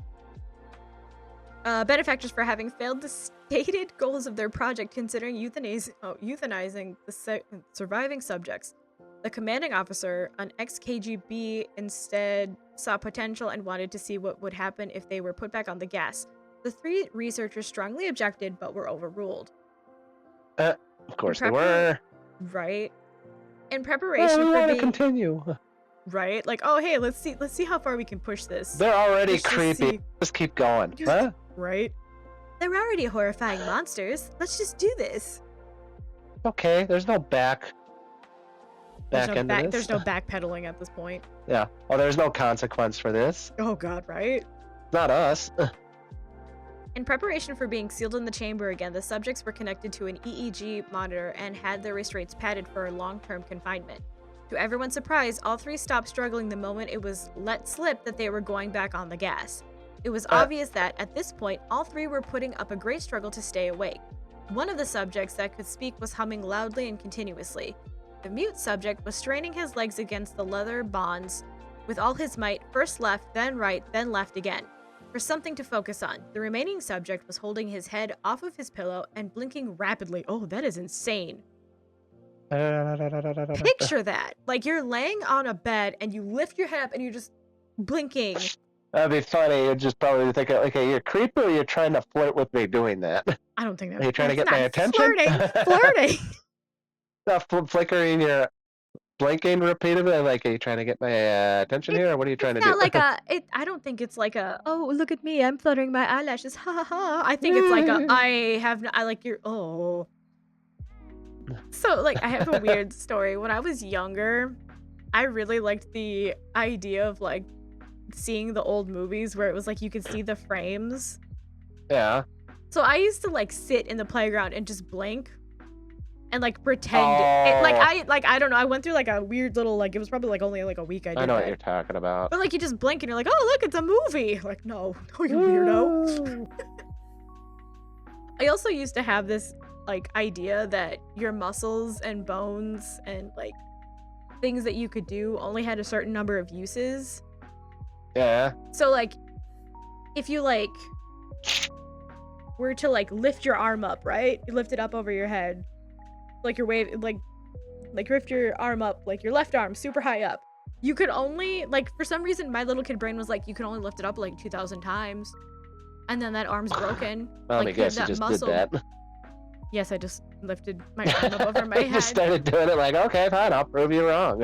Benefactors for having failed the stated goals of their project, considering euthanizing the surviving subjects. The commanding officer, an ex-KGB, instead saw potential and wanted to see what would happen if they were put back on the gas. The 3 researchers strongly objected, but were overruled. Of course they were. Right. In preparation for being... continue. Right? Like, oh, hey, let's see how far we can push this. They're already creepy. Just keep going. Huh? Right? They're already horrifying monsters. Let's just do this. Okay, there's no back end of this. There's no backpedaling at this point. Yeah. Oh, there's no consequence for this. Oh god, right? Not us. In preparation for being sealed in the chamber again, the subjects were connected to an EEG monitor and had their restraints padded for long-term confinement. To everyone's surprise, all 3 stopped struggling the moment it was let slip that they were going back on the gas. It was obvious that, at this point, all 3 were putting up a great struggle to stay awake. One of the subjects that could speak was humming loudly and continuously. The mute subject was straining his legs against the leather bonds with all his might, first left, then right, then left again, for something to focus on. The remaining subject was holding his head off of his pillow and blinking rapidly. Oh, that is insane. Picture that. Like, you're laying on a bed and you lift your head up and you're just blinking. That'd be funny. You'd just probably think, okay, you're creepy or you're trying to flirt with me doing that? I don't think that. Are you trying to get my attention? Flirting. Flickering your blinking repeatedly. Like, are you trying to get my attention here, or what are you trying to do? Like I don't think it's like a, oh, look at me, I'm fluttering my eyelashes, ha ha ha. I think it's like a, I like your, oh. So, like, I have a weird story. When I was younger, I really liked the idea of, like, seeing the old movies where it was like you could see the frames. Yeah. So I used to, like, sit in the playground and just blink and, like, pretend I don't know, I went through like a weird little, like, it was probably like only like a week I did I know that. what you're talking about. But, like, you just blink and you're like, oh, look, it's a movie. Like, no, you weirdo. I also used to have this like idea that your muscles and bones and like things that you could do only had a certain number of uses. Yeah. So like if you like were to like lift your arm up, right? You lift it up over your head. Like your wave like lift your arm up, like your left arm super high up. You could only like for some reason my little kid brain was like you can only lift it up like 2,000 times. And then that arm's broken. Let me like guess, you that just muscle. did that. Yes, I just lifted my arm up over my You head. started doing it like, okay, fine, I'll prove you wrong.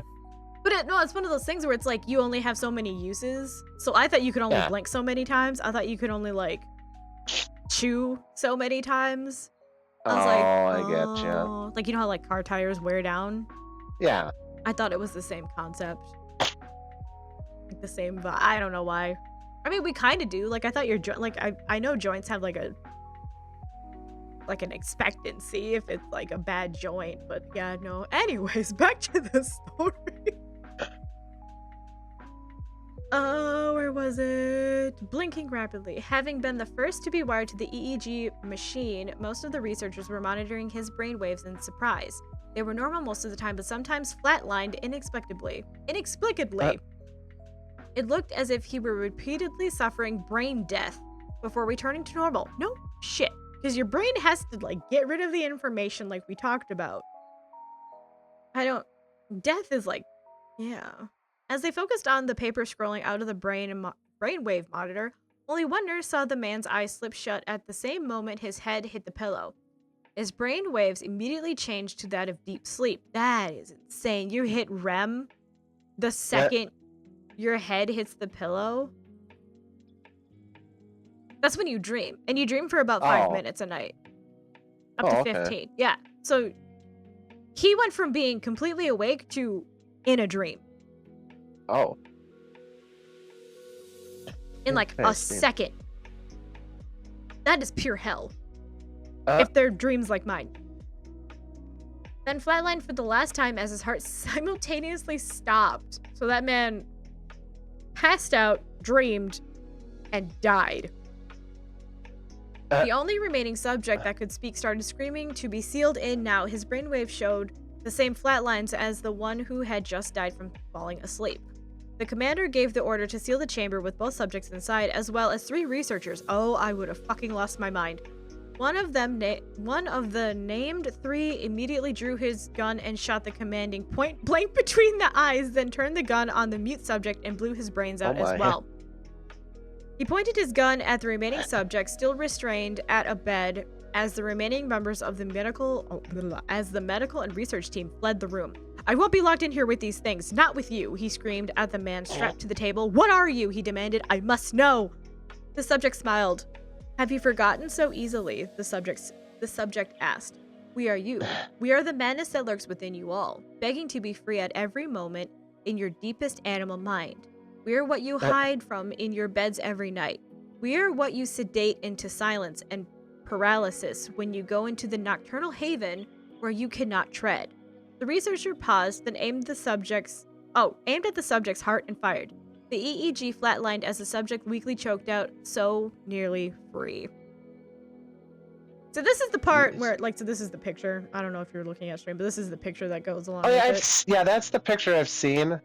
But no, it's one of those things where it's like you only have so many uses. So I thought you could only Yeah. blink so many times. I thought you could only like chew so many times. I was like, I get you. oh, like you know how like car tires wear down? Yeah. I thought it was the same concept. Like the same vibe. I don't know why. I mean, we kind of do. Like I thought your like I know joints have like an expectancy if it's like a bad joint, but yeah, no. Anyways, back to the story. Where was it? Blinking rapidly. Having been the first to be wired to the EEG machine, most of the researchers were monitoring his brainwaves in surprise. They were normal most of the time, but sometimes flatlined inexplicably. It looked as if he were repeatedly suffering brain death before returning to normal. No shit. Because your brain has to, like, get rid of the information like we talked about. Death is like, yeah. As they focused on the paper scrolling out of the brainwave monitor, only one nurse saw the man's eyes slip shut at the same moment his head hit the pillow. His brain waves immediately changed to that of deep sleep. That is insane. You hit REM the second your head hits the pillow. That's when you dream. And you dream for about 5 minutes a night. Up to 15. Okay. Yeah. So he went from being completely awake to in a dream. Oh. In like a Interesting. second. That is pure hell. Uh. If they're dreams like mine. Then flatlined for the last time as his heart simultaneously stopped. So that man passed out, dreamed, and died. The only remaining subject that could speak started screaming to be sealed in now. His brainwave showed the same flat lines as the one who had just died from falling asleep. The commander gave the order to seal the chamber with both subjects inside, as well as 3 researchers. Oh, I would have fucking lost my mind. One of the named 3 immediately drew his gun and shot the commanding point blank between the eyes, then turned the gun on the mute subject and blew his brains out as well. He pointed his gun at the remaining subject, still restrained at a bed, as the remaining members of the medical and research team fled the room. I won't be locked in here with these things, not with you, he screamed at the man strapped to the table. What are you? He demanded. I must know. The subject smiled. Have you forgotten so easily? The subject asked. We are you. We are the madness that lurks within you all, begging to be free at every moment in your deepest animal mind. We are what you hide from in your beds every night. We are what you sedate into silence and paralysis when you go into the nocturnal haven where you cannot tread. The researcher paused, then aimed at the subject's heart and fired. The EEG flatlined as the subject weakly choked out, so nearly free. So this is the part where, like, so this is the picture. I don't know if you're looking at stream, but this is the picture that goes along with it. Yeah, that's the picture I've seen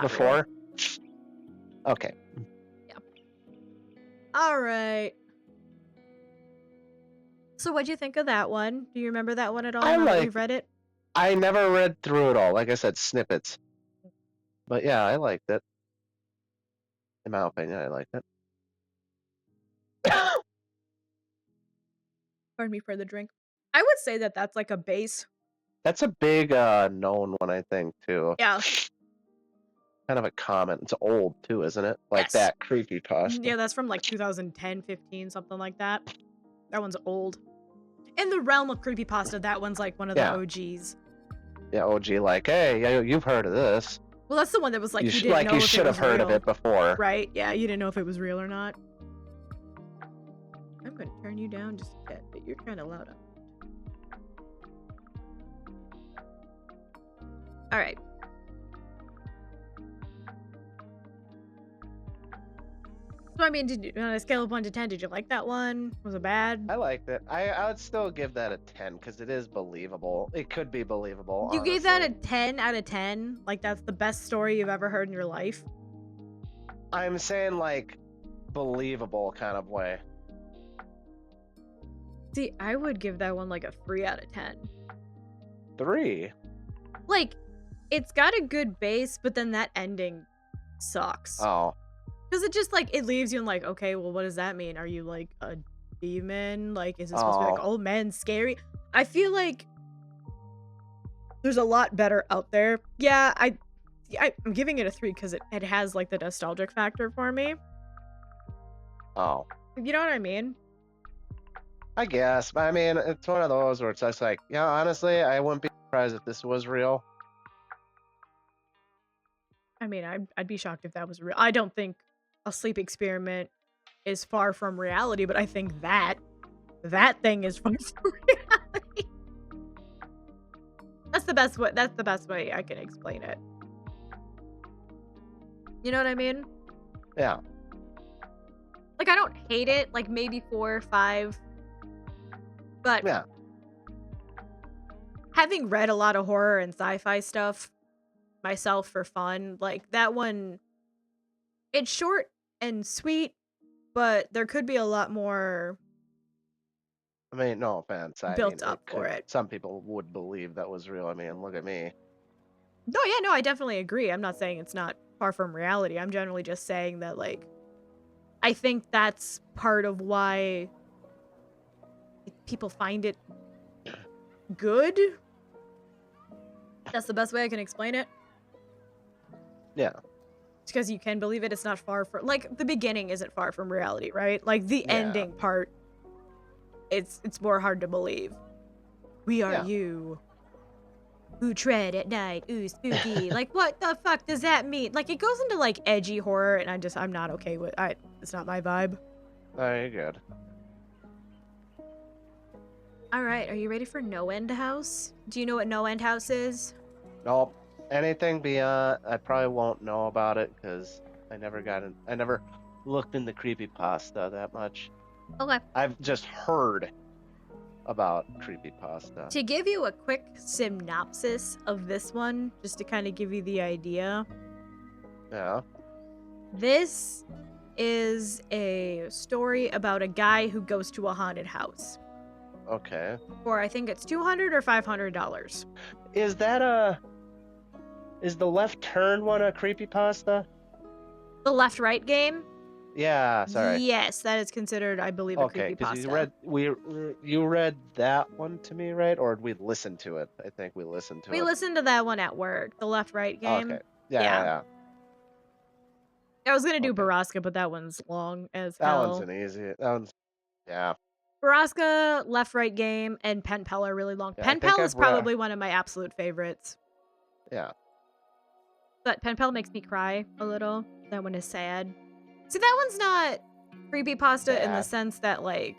before. Really. Okay. Yeah. All right. So what'd you think of that one? Do you remember that one at all? Now that you've read it? I never read through it all. Like I said, snippets. But yeah, I liked it. In my opinion, I liked it. Pardon me for the drink. I would say that that's like a base. That's a big known one, I think, too. Yeah. Kind of a common. It's old, too, isn't it? Like that creepypasta. Yeah, that's from like 2010, 15, something like that. That one's old. In the realm of creepypasta, that one's like one of the OGs. Yeah, OG, like, hey, you've heard of this. Well, that's the one that was like, you didn't like know you if should it was have heard real. of it before. Right? Yeah, you didn't know if it was real or not. I'm going to turn you down just a bit, but you're kind of loud up. All right. So So, I mean, on a scale of 1 to 10, did you like that one? Was it bad? I liked it. I would still give that a 10 because it is believable. It could be believable. You honestly. gave that a 10 out of 10? Like, that's the best story you've ever heard in your life? I'm saying like believable kind of way. See, I would give that one like a 3 out of 10. 3. Like, it's got a good base, but then that ending sucks. Oh. Because it just, like, it leaves you in, like, okay, well, what does that mean? Are you, like, a demon? Like, is it supposed to be, like, oh, man, scary? I feel like there's a lot better out there. Yeah, I'm giving it a 3 because it has, like, the nostalgic factor for me. Oh. You know what I mean? I guess. But I mean, it's one of those where it's just like, yeah, honestly, I wouldn't be surprised if this was real. I mean, I'd be shocked if that was real. I don't think a sleep experiment is far from reality, but I think that thing is far from reality. That's the best way. That's the best way I can explain it. You know what I mean? Yeah. Like, I don't hate it. Like, maybe 4 or 5. But Yeah. having read a lot of horror and sci-fi stuff myself for fun, like, that one, it's short and sweet, but there could be a lot more I mean, no offense. built up for it. Some people would believe that was real. I mean, look at me. No, yeah, no, I definitely agree. I'm not saying it's not far from reality. I'm generally just saying that, like, I think that's part of why people find it good. That's the best way I can explain it. Yeah. It's because you can believe it. It's not far from, like, the beginning isn't far from reality, right? Like, the ending part, it's more hard to believe. We are you who tread at night. Ooh, spooky. Like, what the fuck does that mean? Like, it goes into, like, edgy horror, and I'm not okay with it. It's not my vibe. Oh, you're good. All right, are you ready for No End House? Do you know what No End House is? Nope. Anything beyond, I probably won't know about it because I never looked into creepypasta that much. Okay. I've just heard about creepypasta. To give you a quick synopsis of this one, just to kind of give you the idea, Yeah. this is a story about a guy who goes to a haunted house. Okay. For, I think it's $200 or $500. Is the left turn one a creepypasta? The left-right game? Yeah, sorry. Yes, that is considered, I believe, a Okay, because creepypasta. you read that one to me, right? Or we listened to it? I think we listened to it. We listened to that one at work, the left-right game. Okay. Yeah. I was gonna do Okay. Baraska, but that one's long as That hell. one's an easy. That one's, yeah. Baraska, left-right game, and Pen Pal are really long. Yeah, I Pen think Pal I've is probably one of my absolute favorites. Yeah. But Pen Pal makes me cry a little. That one is sad. See, that one's not creepypasta in the Sad. sense that, like...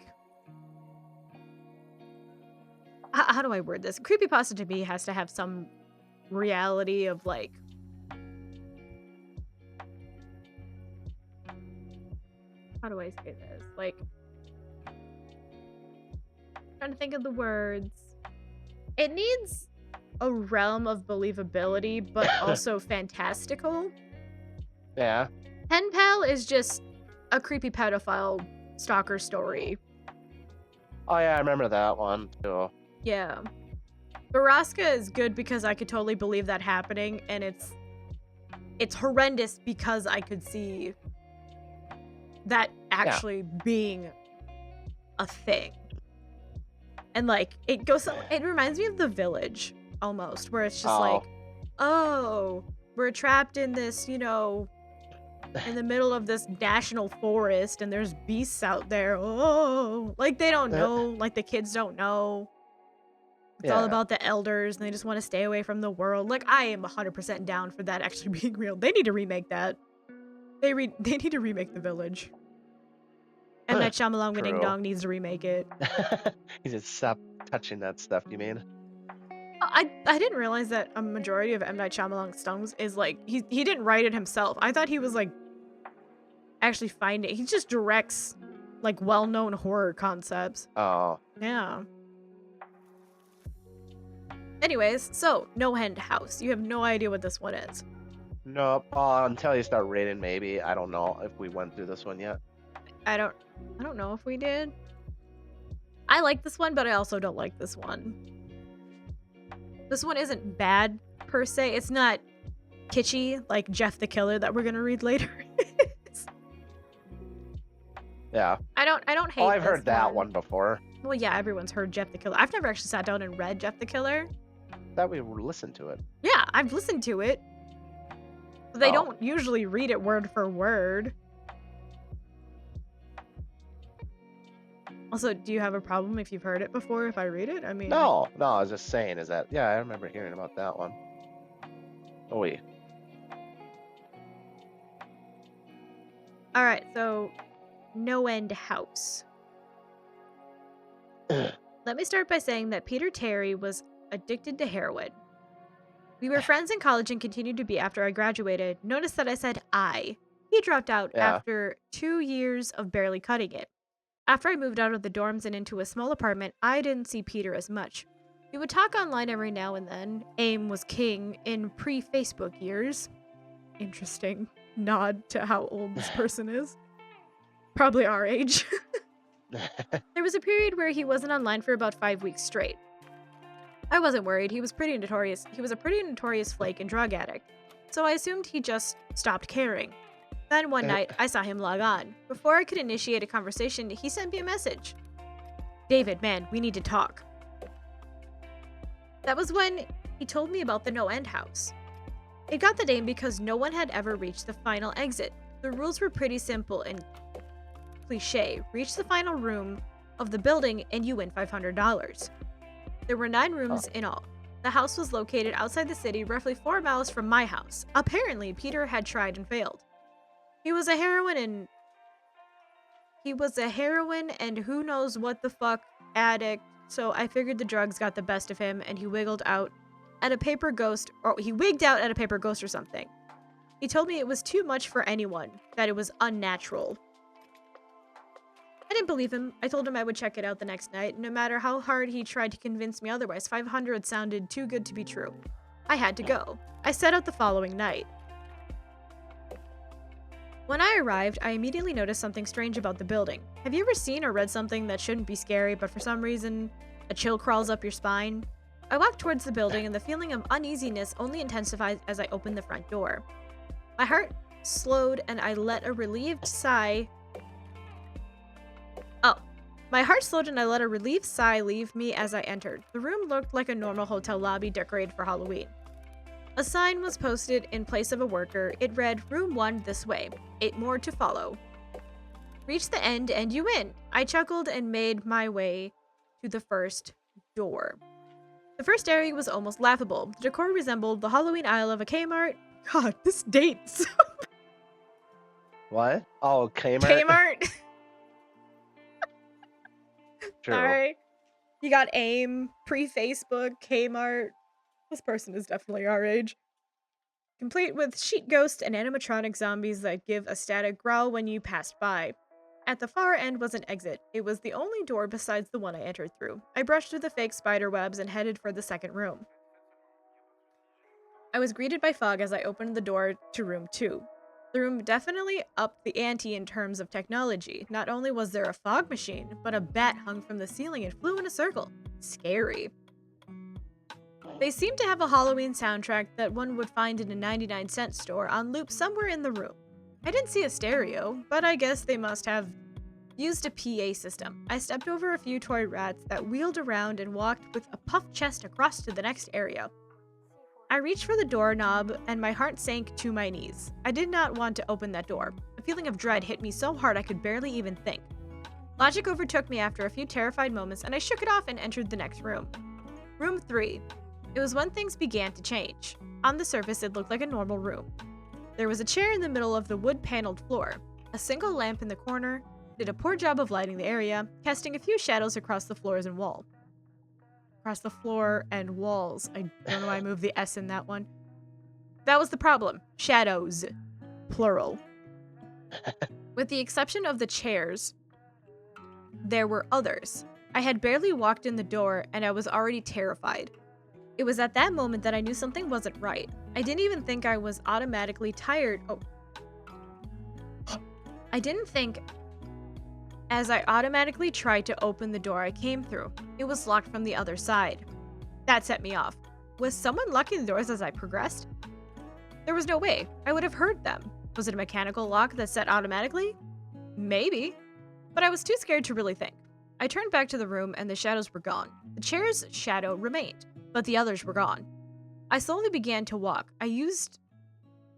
How do I word this? Creepypasta to me has to have some reality of, like... How do I say this? Like... trying to think of the words. It needs a realm of believability, but also fantastical. Yeah. Pen Pal is just a creepy pedophile stalker story. Oh yeah, I remember that one too. Yeah. Baraska is good because I could totally believe that happening, and it's horrendous because I could see that actually being a thing. And, like, it reminds me of The Village, almost, where it's just like, oh, we're trapped in this, you know, in the middle of this national forest, and there's beasts out there. Oh, like, they don't know. Like, the kids don't know. It's all about the elders, and they just want to stay away from the world. Like, I am 100% down for that actually being real. They need to remake that. They need to remake The Village. And that Shyamalan Ding Dong needs to remake it. He said, "Stop touching that stuff." You mean? I didn't realize that a majority of M. Night Shyamalan's songs is like he didn't write it himself. I thought he was like actually find it. He just directs like well-known horror concepts. Oh. Yeah. Anyways, so No End House. You have no idea what this one is. Nope. Until you start rating, maybe. I don't know if we went through this one yet. I don't know if we did. I like this one, but I also don't like this one. This one isn't bad per se. It's not kitschy like Jeff the Killer that we're gonna read later. Yeah. I don't hate. Oh, I've this heard that one before. Well, yeah, everyone's heard Jeff the Killer. I've never actually sat down and read Jeff the Killer. That we listened to it. Yeah, I've listened to it. But they Oh. don't usually read it word for word. Also, do you have a problem if you've heard it before if I read it? I mean... No, I was just saying is that, yeah, I remember hearing about that one. Oh, wait. Alright, so... No End House. Let me start by saying that Peter Terry was addicted to heroin. We were friends in college and continued to be after I graduated. Notice that I said I. He dropped out Yeah. after 2 years of barely cutting it. After I moved out of the dorms and into a small apartment, I didn't see Peter as much. We would talk online every now and then. AIM was king in pre-Facebook years. Interesting nod to how old this person is. Probably our age. There was a period where he wasn't online for about 5 weeks straight. I wasn't worried. He was a pretty notorious flake and drug addict. So I assumed he just stopped caring. Then one night, I saw him log on. Before I could initiate a conversation, he sent me a message. David, man, we need to talk. That was when he told me about the No End House. It got the name because no one had ever reached the final exit. The rules were pretty simple and cliche. Reach the final room of the building and you win $500. There were 9 rooms in all. The house was located outside the city, roughly 4 miles from my house. Apparently, Peter had tried and failed. He was a heroin and who knows what the fuck addict, so I figured the drugs got the best of him and he wigged out at a paper ghost or something. He told me it was too much for anyone, that it was unnatural. I didn't believe him. I told him I would check it out the next night. No matter how hard he tried to convince me otherwise, 500 sounded too good to be true. I had to go. I set out the following night. When I arrived, I immediately noticed something strange about the building. Have you ever seen or read something that shouldn't be scary, but for some reason, a chill crawls up your spine? I walked towards the building, and the feeling of uneasiness only intensified as I opened the front door. My heart slowed, and I let a relieved sigh... My heart slowed and I let a relieved sigh leave me as I entered. The room looked like a normal hotel lobby decorated for Halloween. A sign was posted in place of a worker. It read, Room 1 this way. 8 more to follow. Reach the end and you win. I chuckled and made my way to the first door. The first area was almost laughable. The decor resembled the Halloween aisle of a Kmart. God, this dates. What? Oh, Kmart? Kmart. True. Sorry. You got AIM, pre-Facebook, Kmart. This person is definitely our age. Complete with sheet ghosts and animatronic zombies that give a static growl when you passed by. At the far end was an exit. It was the only door besides the one I entered through. I brushed through the fake spider webs and headed for the second room. I was greeted by fog as I opened the door to room 2. The room definitely upped the ante in terms of technology. Not only was there a fog machine, but a bat hung from the ceiling and flew in a circle. Scary. They seemed to have a Halloween soundtrack that one would find in a 99-cent store on loop somewhere in the room. I didn't see a stereo, but I guess they must have used a PA system. I stepped over a few toy rats that wheeled around and walked with a puffed chest across to the next area. I reached for the doorknob and my heart sank to my knees. I did not want to open that door. A feeling of dread hit me so hard I could barely even think. Logic overtook me after a few terrified moments and I shook it off and entered the next room. Room 3. It was when things began to change. On the surface, it looked like a normal room. There was a chair in the middle of the wood-paneled floor. A single lamp in the corner did a poor job of lighting the area, casting a few shadows across the floors and wall. Across the floor and walls. I don't know why I moved the S in that one. That was the problem. Shadows. Plural. With the exception of the chairs, there were others. I had barely walked in the door and I was already terrified. It was at that moment that I knew something wasn't right. I didn't even think I was automatically tired. Oh. I didn't think as I automatically tried to open the door I came through. It was locked from the other side. That set me off. Was someone locking the doors as I progressed? There was no way. I would have heard them. Was it a mechanical lock that set automatically? Maybe. But I was too scared to really think. I turned back to the room and the shadows were gone. The chair's shadow remained, but the others were gone. I slowly began to walk. I used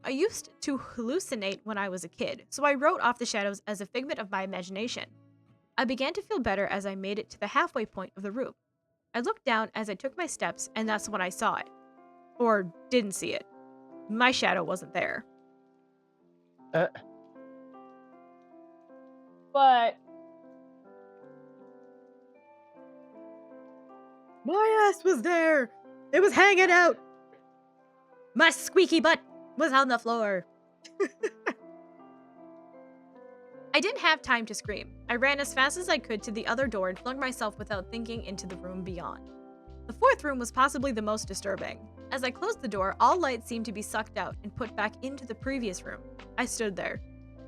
to hallucinate when I was a kid, so I wrote off the shadows as a figment of my imagination. I began to feel better as I made it to the halfway point of the room. I looked down as I took my steps, and that's when I saw it. Or didn't see it. My shadow wasn't there. But my ass was there. It was hanging out. My squeaky butt was on the floor. I didn't have time to scream. I ran as fast as I could to the other door and flung myself without thinking into the room beyond. The fourth room was possibly the most disturbing. As I closed the door, all light seemed to be sucked out and put back into the previous room. I stood there,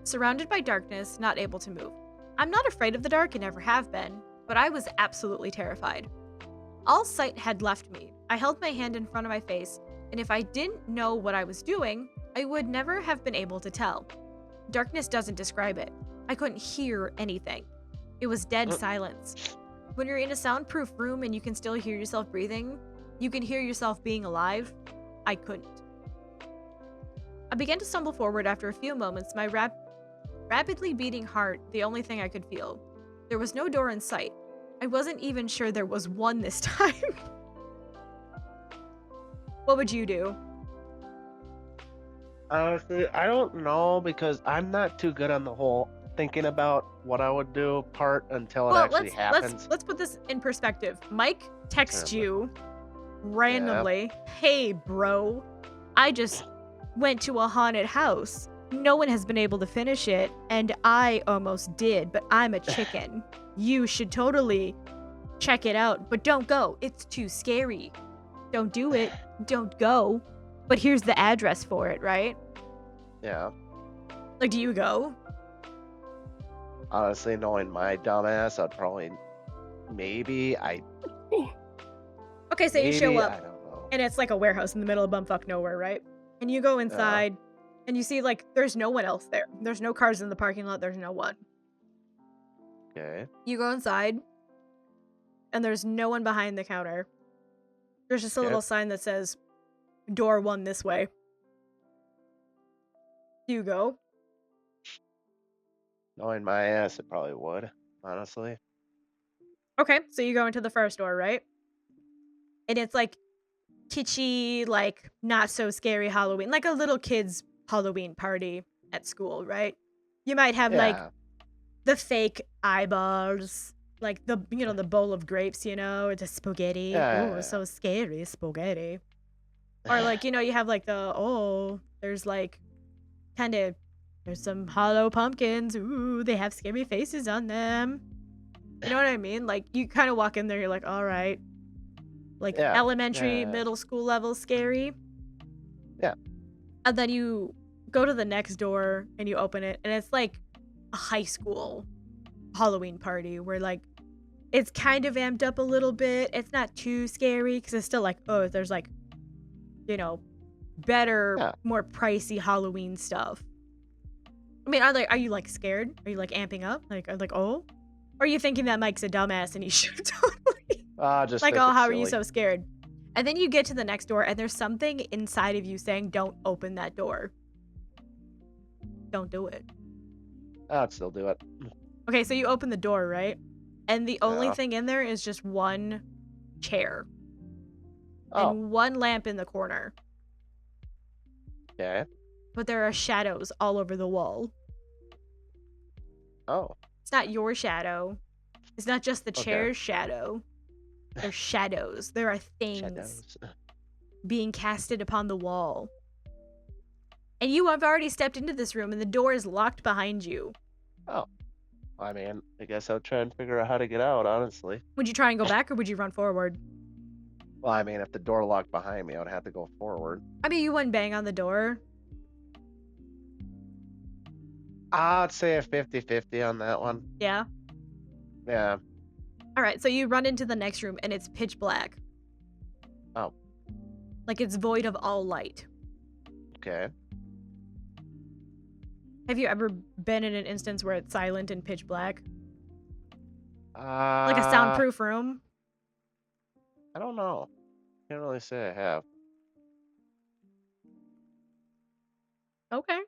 surrounded by darkness, not able to move. I'm not afraid of the dark and never have been, but I was absolutely terrified. All sight had left me. I held my hand in front of my face, and if I didn't know what I was doing, I would never have been able to tell. Darkness doesn't describe it. I couldn't hear anything. It was dead silence. When you're in a soundproof room and you can still hear yourself breathing, you can hear yourself being alive. I couldn't. I began to stumble forward after a few moments, my rapidly beating heart the only thing I could feel. There was no door in sight. I wasn't even sure there was one this time. What would you do? Honestly, I don't know because I'm not too good on the whole thinking about what I would do part until it actually happens. Let's put this in perspective. Mike texts you randomly, "Hey, bro, I just went to a haunted house. No one has been able to finish it, and I almost did, but I'm a chicken. You should totally check it out, but don't go. It's too scary. Don't do it. Don't go. But here's the address for it," right? Yeah. Like, do you go? Honestly, knowing my dumbass, I'd probably Okay, so you show I up, don't know. and it's like a warehouse in the middle of bumfuck nowhere, right? And you go inside, and you see, like, there's no one else there. There's no cars in the parking lot. There's no one. Okay. You go inside, and there's no one behind the counter. There's just a little sign that says, "Door 1 this way." Do you go? Knowing my ass, it probably would, honestly. Okay, so you go into the first door, right? And it's like kitschy, like not so scary Halloween, like a little kid's Halloween party at school, right? You might have like the fake eyeballs, like the the bowl of grapes, or the spaghetti. Oh, so scary spaghetti. Or like you have like there's like there's some hollow pumpkins. Ooh, they have scary faces on them. You know what I mean? Like, you kind of walk in there, you're like, all right. Like, elementary, middle school level scary. Yeah. And then you go to the next door and you open it, and it's like a high school Halloween party where, like, it's kind of amped up a little bit. It's not too scary because it's still like, oh, there's like, better, more pricey Halloween stuff. I mean, are you like scared? Are you like amping up? Like, or are you thinking that Mike's a dumbass and he should totally just like, think how it's are you silly. so scared? And then you get to the next door and there's something inside of you saying, don't open that door. Don't do it. I'd still do it. Okay, so you open the door, right? And the only thing in there is just one chair. And one lamp in the corner. Okay. But there are shadows all over the wall. Oh. It's not your shadow. It's not just the chair's shadow. They're shadows. There are things being casted upon the wall. And you have already stepped into this room and the door is locked behind you. Oh, I mean, I guess I'll try and figure out how to get out, honestly. Would you try and go back or would you run forward? Well, I mean, if the door locked behind me, I would have to go forward. I mean, you wouldn't bang on the door. I'd say a 50-50 on that one. Yeah. Yeah. All right, so you run into the next room and it's pitch black. Oh. Like it's void of all light. Okay. Have you ever been in an instance where it's silent and pitch black? Uh, Like a soundproof room? I don't know. Can't really say I have. Okay.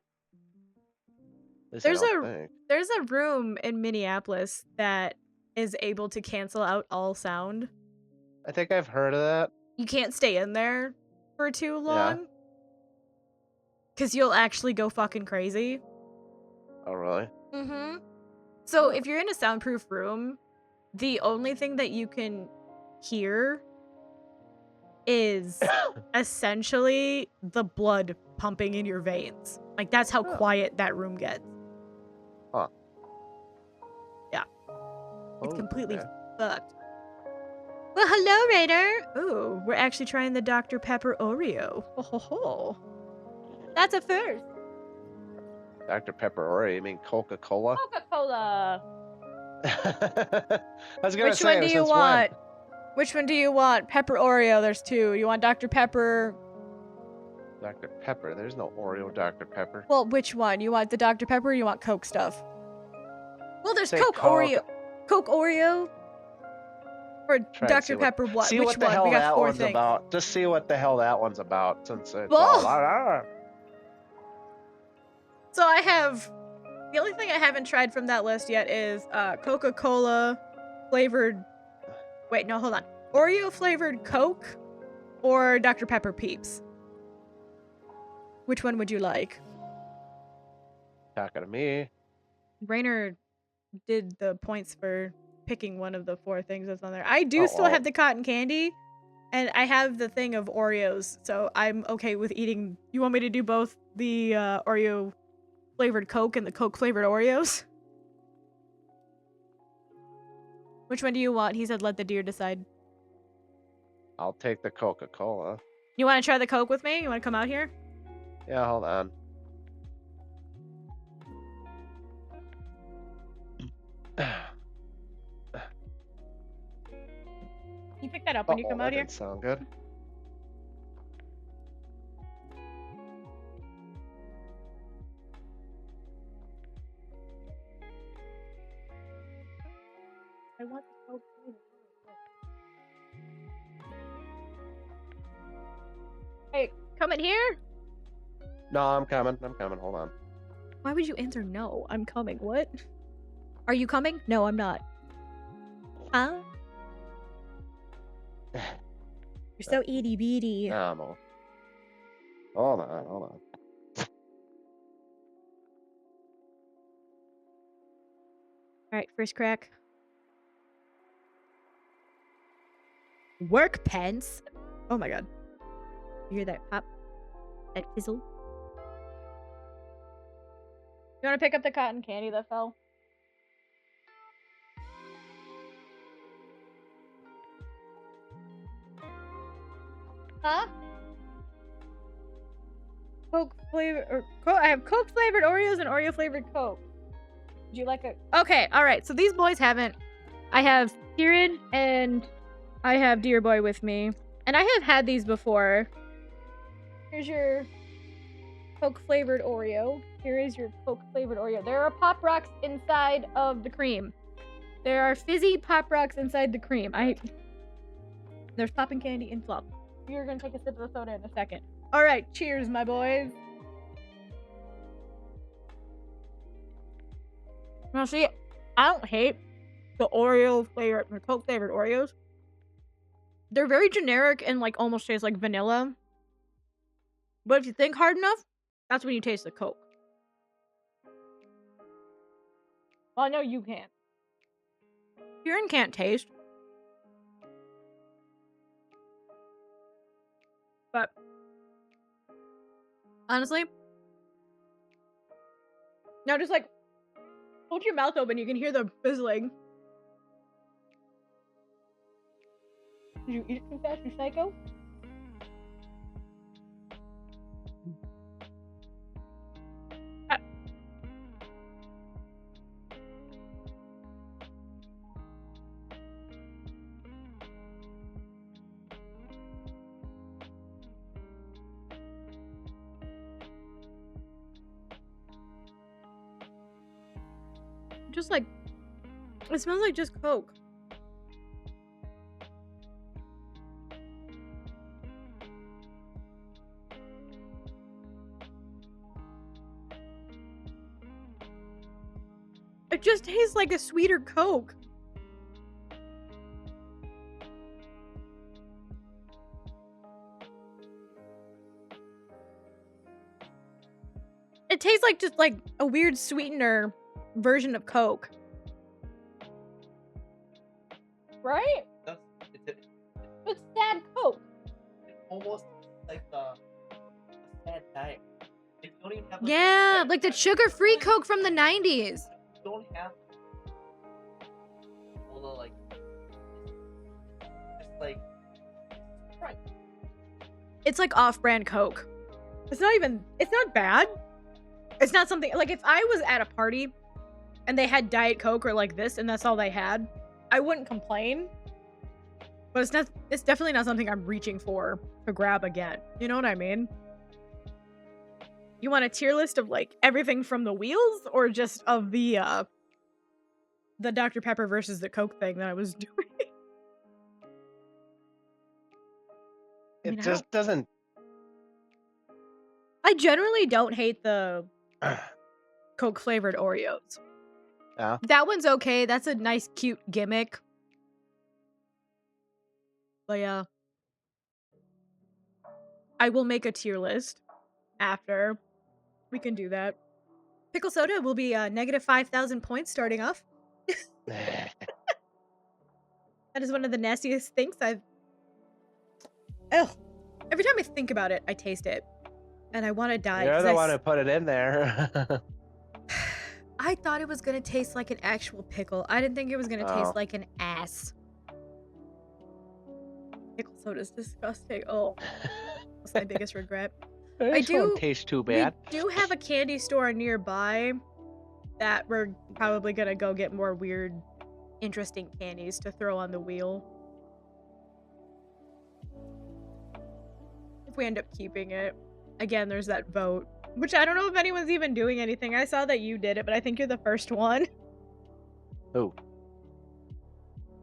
At least There's I don't think. There's a room in Minneapolis that is able to cancel out all sound. I think I've heard of that. You can't stay in there for too Yeah. long. Because you'll actually go fucking crazy. Oh, really? Mm-hmm. So if you're in a soundproof room, the only thing that you can hear is essentially the blood pumping in your veins. Like that's how Oh. quiet that room gets. Huh. Yeah. It's Oh, completely okay. fucked. Well, hello, Raider. Ooh, we're actually trying the Dr. Pepper Oreo. Ho ho ho. That's a first. Dr. Pepper Oreo, you mean Coca-Cola? Coca-Cola. I was gonna Which say, one do you since want? Which one do you want? Pepper Oreo, there's two. You want Dr. Pepper? when? Dr. Pepper. There's no Oreo Dr. Pepper. Well, which one? You want the Dr. Pepper or you want Coke stuff? Well, there's Say Coke Coke. Oreo. Coke Oreo? Or Try and Dr. see what- Pepper what? See Which what the one? hell We got that four one's things. about. Just see what the hell that one's about, since it's Well- all. So I have... The only thing I haven't tried from that list yet is Coca-Cola flavored... Wait, no, hold on. Oreo flavored Coke or Dr. Pepper Peeps? Which one would you like? Talking to me. Rainer did the points for picking one of the four things that's on there. I do still well. have the cotton candy, and I have the thing of Oreos, so I'm okay with eating. You want me to do both the Oreo flavored Coke and the Coke flavored Oreos? Which one do you want? He said let the deer decide. I'll take the Coca-Cola. You want to try the Coke with me? You want to come out here? Yeah, hold on. You pick that up when you come that out here? didn't sound good. I want the Coke flavored Oreo. Hey, come in here? No, I'm coming. Hold on. Why would you answer no? I'm coming. What? Are you coming? No, I'm not. Huh? You're so itty bitty. I'm all. Hold on. Alright, first crack. Work pence? Oh my god. You hear that pop? That fizzle? You wanna pick up the cotton candy that fell? Huh? Coke flavor or I have Coke flavored Oreos and Oreo flavored Coke. Would you like a Okay, alright, so these boys haven't. I have Kieran and I have Dear Boy with me. And I have had these before. Here's your Coke flavored Oreo. Here is your Coke flavored Oreo. There are Pop Rocks inside of the cream. There are fizzy Pop Rocks inside the cream. There's popping candy in flop. You're gonna take a sip of the soda in a second. Alright, cheers, my boys. Now see, I don't hate the Oreo flavor, the Coke flavored Oreos. They're very generic and like almost taste like vanilla. But if you think hard enough, that's when you taste the Coke. Well, I know you can't. Kieran can't taste. But honestly, no, just like Hold your mouth open. You can hear the fizzling. Did you eat it too fast, you psycho? Just like, it smells like just Coke. It just tastes like a sweeter Coke. It tastes like just like a weird sweetener version of Coke. Right? It's sad Coke. Almost like the sad diet. They don't even have Yeah, like the sugar-free Coke from the 90s. Don't have all the like just like right. It's like off-brand Coke. It's not bad. It's not something, like if I was at a party and they had Diet Coke or like this and that's all they had, I wouldn't complain. But it's definitely not something I'm reaching for to grab again. You know what I mean? You want a tier list of like everything from the wheels or just of the Dr. Pepper versus the Coke thing that I was doing? It I just doesn't. I generally don't hate the Coke flavored Oreos. Yeah. That one's okay. That's a nice, cute gimmick. But yeah. I will make a tier list after. We can do that. Pickle soda will be negative 5,000 points starting off. That is one of the nastiest things I've... Ugh. Every time I think about it, I taste it. And I want to die. You're 'cause the one who put it in there. I thought it was going to taste like an actual pickle. I didn't think it was going to taste like an ass. Pickle soda is disgusting. Oh, that's my biggest regret. This won't taste too bad. We do have a candy store nearby that we're probably going to go get more weird, interesting candies to throw on the wheel. If we end up keeping it. Again, there's that vote. Which I don't know if anyone's even doing anything. I saw that you did it, but I think you're the first one. Who?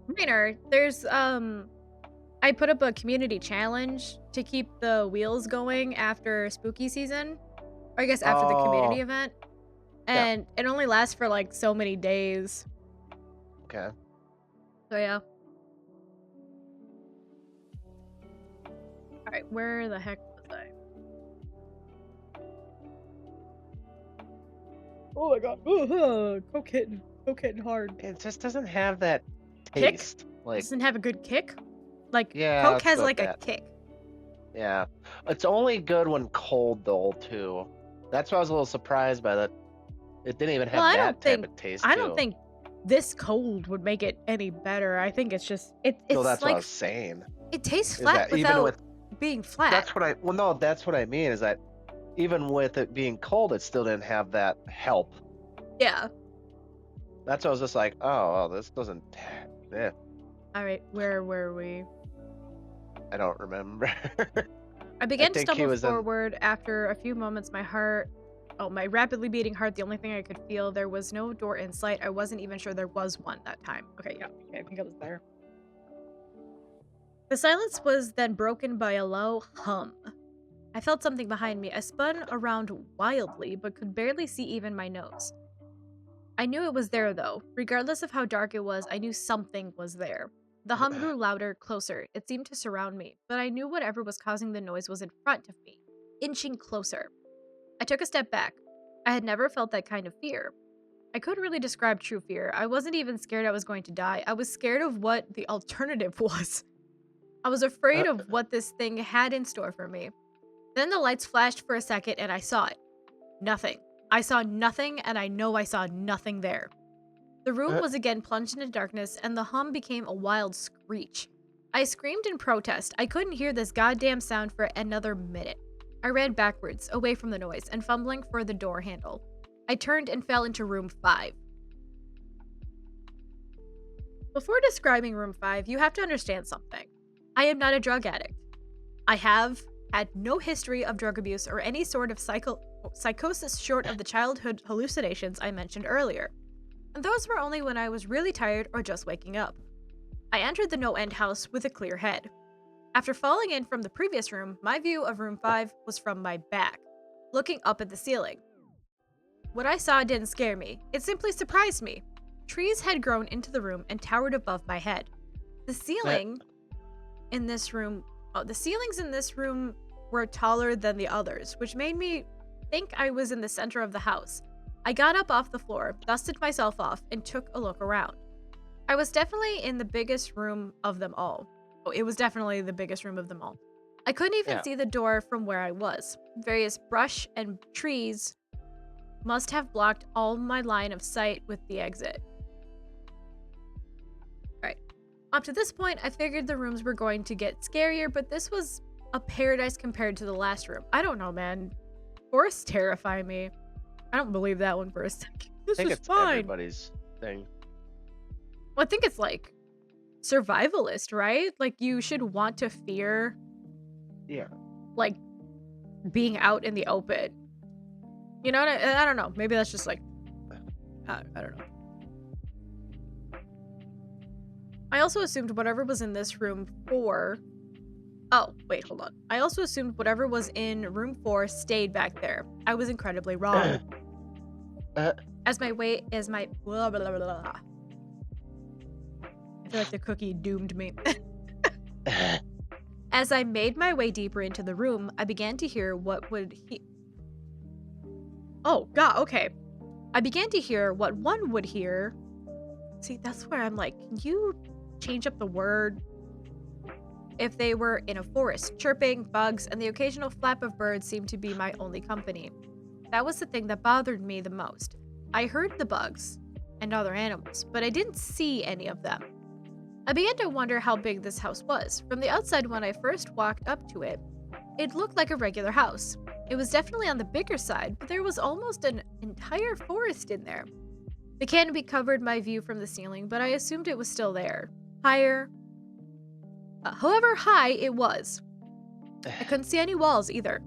Rainer, there's I put up a community challenge to keep the wheels going after spooky season. Or I guess after the community event. And it only lasts for like so many days. Okay. So yeah. Alright, where the heck was I? Oh my god. Coke hitting hard. It just doesn't have that Kick? taste. Like, Doesn't have a good kick? Like, yeah, Coke let's has go like with a that. kick. Yeah. It's only good when cold though, too. That's why I was a little surprised by that. It didn't even have Well, I that don't type think- of taste. I don't too. think this cold would make it any better. I think it's just it's No, that's what I like was saying. it tastes Is flat that even without with being flat. that's what I well no, that's what I mean is that even with it being cold, it still didn't have that help. Yeah. That's why I was just like, oh, well, this doesn't. Yeah, All right, where were we? I don't remember. I began to think he stumble was in- forward. After a few moments, my rapidly beating heart, the only thing I could feel. There was no door in sight. I wasn't even sure there was one that time. Okay, yeah, okay, I think I was there. The silence was then broken by a low hum. I felt something behind me. I spun around wildly, but could barely see even my nose. I knew it was there, though. Regardless of how dark it was, I knew something was there. The hum grew louder, closer. It seemed to surround me, but I knew whatever was causing the noise was in front of me, inching closer. I took a step back. I had never felt that kind of fear. I couldn't really describe true fear. I wasn't even scared I was going to die. I was scared of what the alternative was. I was afraid of what this thing had in store for me. Then the lights flashed for a second and I saw it. Nothing. I saw nothing, and I know I saw nothing there. The room was again plunged into darkness, and the hum became a wild screech. I screamed in protest. I couldn't hear this goddamn sound for another minute. I ran backwards, away from the noise, and fumbling for the door handle. I turned and fell into room 5. Before describing room 5, you have to understand something. I am not a drug addict. I have had no history of drug abuse or any sort of psychosis short of the childhood hallucinations I mentioned earlier. And those were only when I was really tired or just waking up. I entered the no-end house with a clear head. After falling in from the previous room, my view of room 5 was from my back, looking up at the ceiling. What I saw didn't scare me, it simply surprised me. Trees had grown into the room and towered above my head. The ceilings in this room were taller than the others, which made me think I was in the center of the house. I got up off the floor, dusted myself off, and took a look around. I was definitely in the biggest room of them all. Oh, it was definitely the biggest room of them all. I couldn't even see the door from where I was. Various brush and trees must have blocked all my line of sight with the exit. Alright. Up to this point, I figured the rooms were going to get scarier, but this was a paradise compared to the last room. I don't know, man. Forests terrify me. I don't believe that one for a second. This I think is it's fine. everybody's thing. Well, I think it's like survivalist, right? Like you should want to fear, like being out in the open. You know what I don't know. Maybe that's just like I don't know. I also assumed whatever was in this room 4. Oh, wait, hold on. I also assumed whatever was in room 4 stayed back there. I was incredibly wrong. As my blah, blah, blah, blah. I feel like the cookie doomed me. As I made my way deeper into the room, I began to hear Oh, God, okay. I began to hear what one would hear. See, that's where I'm like, can you change up the word? If they were in a forest, chirping, bugs, and the occasional flap of birds seemed to be my only company. That was the thing that bothered me the most. I heard the bugs and other animals, but I didn't see any of them. I began to wonder how big this house was. From the outside, when I first walked up to it, it looked like a regular house. It was definitely on the bigger side, but there was almost an entire forest in there. The canopy covered my view from the ceiling, but I assumed it was still there. Higher. However high it was. I couldn't see any walls either.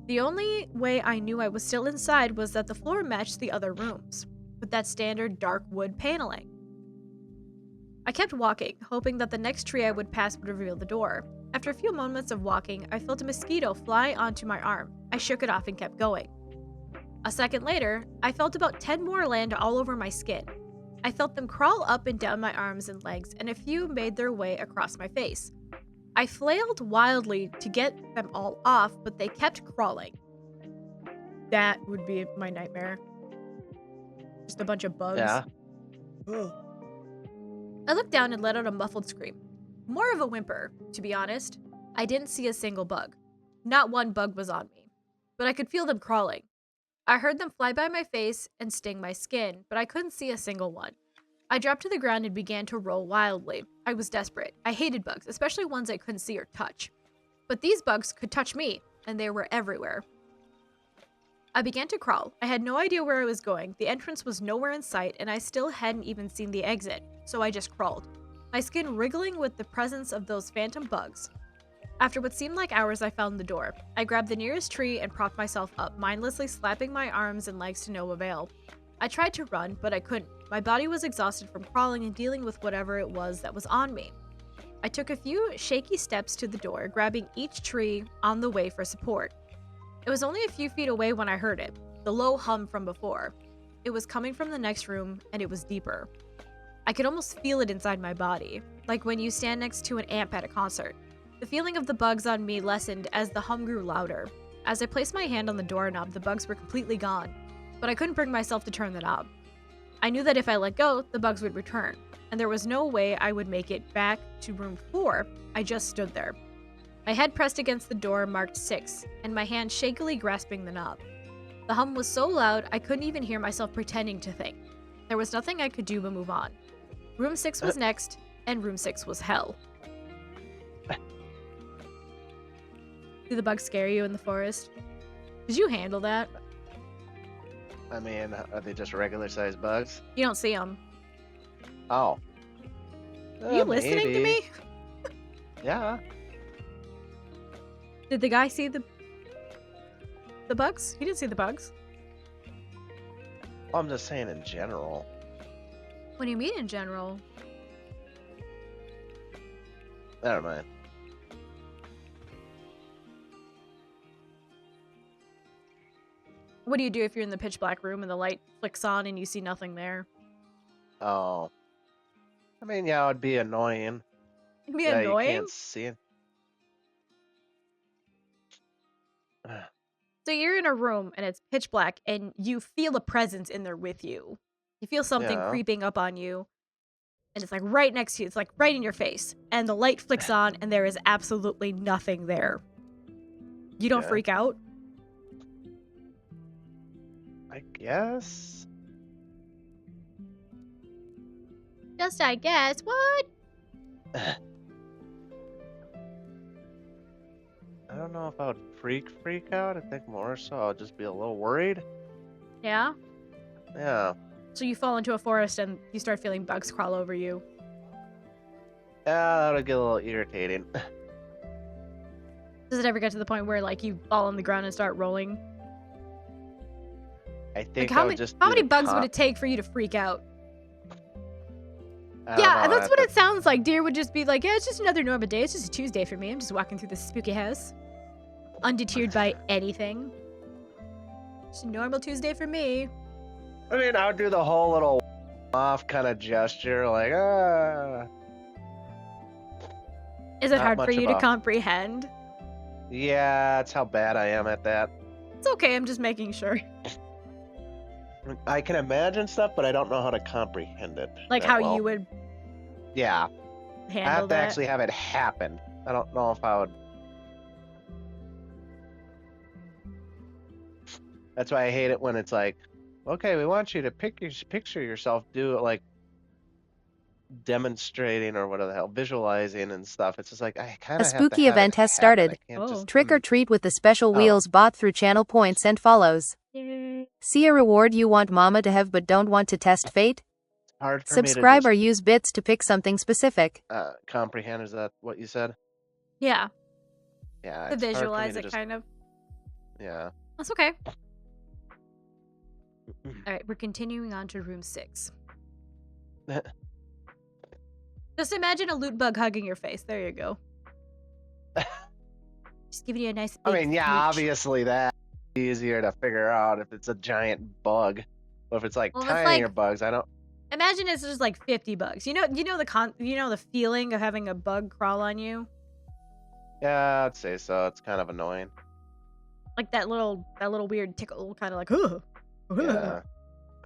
The only way I knew I was still inside was that the floor matched the other rooms, with that standard dark wood paneling. I kept walking, hoping that the next tree I would pass would reveal the door. After a few moments of walking, I felt a mosquito fly onto my arm. I shook it off and kept going. A second later, I felt about 10 more land all over my skin. I felt them crawl up and down my arms and legs, and a few made their way across my face. I flailed wildly to get them all off, but they kept crawling. That would be my nightmare. Just a bunch of bugs. Yeah. Ugh. I looked down and let out a muffled scream. More of a whimper, to be honest. I didn't see a single bug. Not one bug was on me, but I could feel them crawling. I heard them fly by my face and sting my skin, but I couldn't see a single one. I dropped to the ground and began to roll wildly. I was desperate. I hated bugs, especially ones I couldn't see or touch. But these bugs could touch me, and they were everywhere. I began to crawl. I had no idea where I was going. The entrance was nowhere in sight, and I still hadn't even seen the exit, so I just crawled, my skin wriggling with the presence of those phantom bugs. After what seemed like hours, I found the door. I grabbed the nearest tree and propped myself up, mindlessly slapping my arms and legs to no avail. I tried to run, but I couldn't. My body was exhausted from crawling and dealing with whatever it was that was on me. I took a few shaky steps to the door, grabbing each tree on the way for support. It was only a few feet away when I heard it, the low hum from before. It was coming from the next room, and it was deeper. I could almost feel it inside my body, like when you stand next to an amp at a concert. The feeling of the bugs on me lessened as the hum grew louder. As I placed my hand on the doorknob, the bugs were completely gone, but I couldn't bring myself to turn the knob. I knew that if I let go, the bugs would return, and there was no way I would make it back to room 4. I just stood there. My head pressed against the door marked 6, and my hand shakily grasping the knob. The hum was so loud, I couldn't even hear myself pretending to think. There was nothing I could do but move on. Room 6 was next, and room 6 was hell. Do the bugs scare you in the forest? Did you handle that? I mean, are they just regular sized bugs? You don't see them. Oh. Are you listening to maybe. me? Yeah. Did the guy see the bugs? He didn't see the bugs. I'm just saying in general. What do you mean in general? Never mind. What do you do if you're in the pitch black room and the light flicks on and you see nothing there? Oh. I mean, yeah, it would be annoying. It'd be Yeah, annoying. you can't see it. So you're in a room and it's pitch black and you feel a presence in there with you. You feel something Yeah. creeping up on you and it's like right next to you. It's like right in your face. And the light flicks on and there is absolutely nothing there. You don't Yeah. freak out? I guess. Just I guess. What? I don't know if I would freak out. I think more so I would just be a little worried. Yeah? Yeah. So you fall into a forest and you start feeling bugs crawl over you. Yeah, that would get a little irritating. Does it ever get to the point where like you fall on the ground and start rolling? I think Like how I would many just how do many the bugs would con- it take for you to freak out? I don't Yeah, know, that's what it sounds like. Deer would just be like, yeah, it's just another normal day. It's just a Tuesday for me. I'm just walking through this spooky house. Undeterred by anything. It's a normal Tuesday for me. I mean, I would do the whole little off kind of gesture, like, Is it Not hard for much you of to a- comprehend? Yeah, that's how bad I am at that. It's okay, I'm just making sure. I can imagine stuff, but I don't know how to comprehend it. Like that how well. you would Yeah, I handle have to that. actually have it happen. I don't know if I would. That's why I hate it when it's like, okay, we want you to picture yourself do it like demonstrating or whatever the hell, visualizing and stuff. It's just like I kind A of have to spooky have event it has happen. started. I can't Oh. just Trick or treat with the special Oh. wheels bought through channel points and follows. Yay. See a reward you want mama to have but don't want to test fate? hard for Subscribe me or to use bits to pick something specific. just, comprehend. Is that what you said? Yeah, Yeah, to it's hard for me visualize to it just, kind of. yeah. That's okay. Alright, we're continuing on to room 6. Just imagine a loot bug hugging your face. There you go. Just giving you a nice I big mean, yeah, smooch. obviously that's easier to figure out if it's a giant bug. But if it's like Well, it's tinier like- bugs, I don't. Imagine it's just like 50 bugs. You know the feeling of having a bug crawl on you? Yeah, I'd say so. It's kind of annoying. Like that little weird tickle, kind of like, ugh. Yeah. Imagine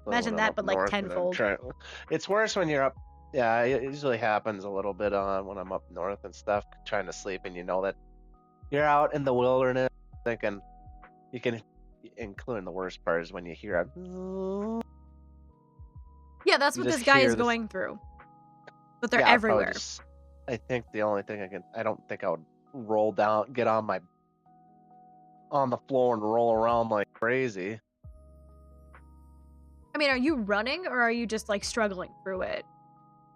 When I'm that, up but, like, north and I'm tenfold. It's worse when you're up. Yeah, it usually happens a little bit on when I'm up north and stuff, trying to sleep, and you know that you're out in the wilderness, thinking you can. Including the worst part is when you hear a. Yeah, that's You what just this guy hear is this- going through. But they're Yeah, I'd probably everywhere. I think the only thing I don't think I would roll down, get on the floor and roll around like crazy. I mean, are you running or are you just like struggling through it?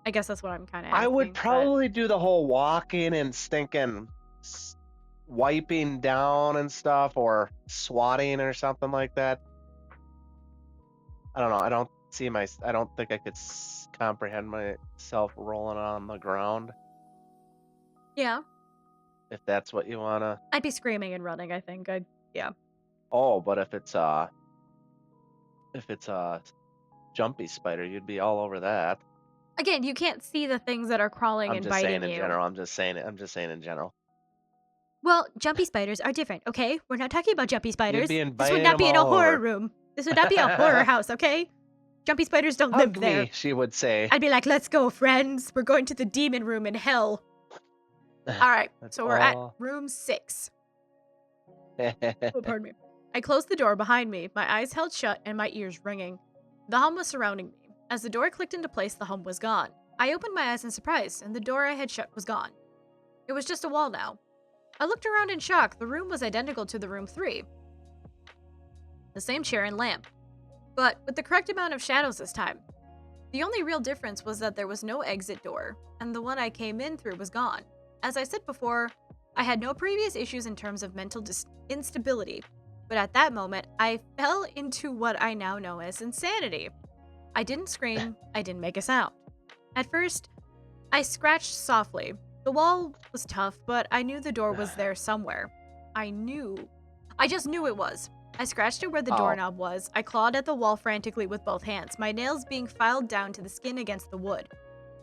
I guess that's what I'm kind of asking. I would but- probably do the whole walking and stinking, wiping down and stuff, or swatting or something like that. I don't know. I don't think I could comprehend myself rolling on the ground. Yeah, If that's what you wanna. I'd be screaming and running, I think. Oh, but if it's a jumpy spider, you'd be all over that. Again, you can't see the things that are crawling I'm and just biting saying in you. general. I'm just saying in general. Well, jumpy spiders are different, okay? We're not talking about jumpy spiders. be This would inviting not be them in a all horror over. room. This would not be a horror house, okay? Jumpy spiders don't live Hug there. me, she would say. I'd be like, let's go, friends. We're going to the demon room in hell. All right, That's so we're at all. room 6. Oh, pardon me. I closed the door behind me, my eyes held shut and my ears ringing. The hum was surrounding me. As the door clicked into place, the hum was gone. I opened my eyes in surprise, and the door I had shut was gone. It was just a wall now. I looked around in shock. The room was identical to the room 3. The same chair and lamp, but with the correct amount of shadows this time. The only real difference was that there was no exit door, and the one I came in through was gone. As I said before, I had no previous issues in terms of mental instability, but at that moment, I fell into what I now know as insanity. I didn't scream, I didn't make a sound. At first, I scratched softly. The wall was tough, but I knew the door was there somewhere. I just knew it was. I scratched it where the doorknob was. I clawed at the wall frantically with both hands, my nails being filed down to the skin against the wood.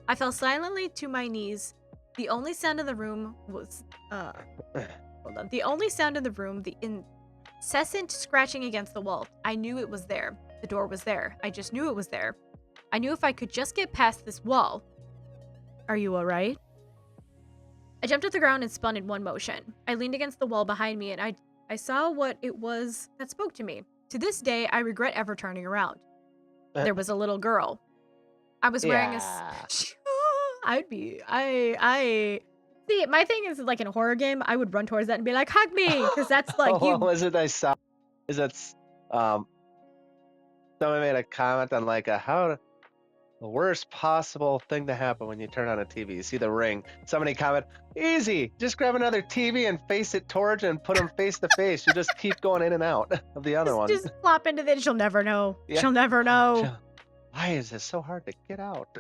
I fell silently to my knees. The only sound in the room was, hold on. The only sound in the room, the incessant scratching against the wall. I knew it was there. The door was there. I just knew it was there. I knew if I could just get past this wall. Are you alright? I jumped to the ground and spun in one motion. I leaned against the wall behind me and I saw what it was that spoke to me. To this day, I regret ever turning around. There was a little girl. I was wearing I see, my thing is like in a horror game, I would run towards that and be like, hug me, because that's like What was it I saw? Is that someone made a comment on like the worst possible thing to happen when you turn on a TV. You see the ring. Somebody comment, easy, just grab another TV and face it towards and put them face to face. You just keep going in and out of the other one. Just flop into it. She'll never know. Yeah. She'll never know. Why is this so hard to get out?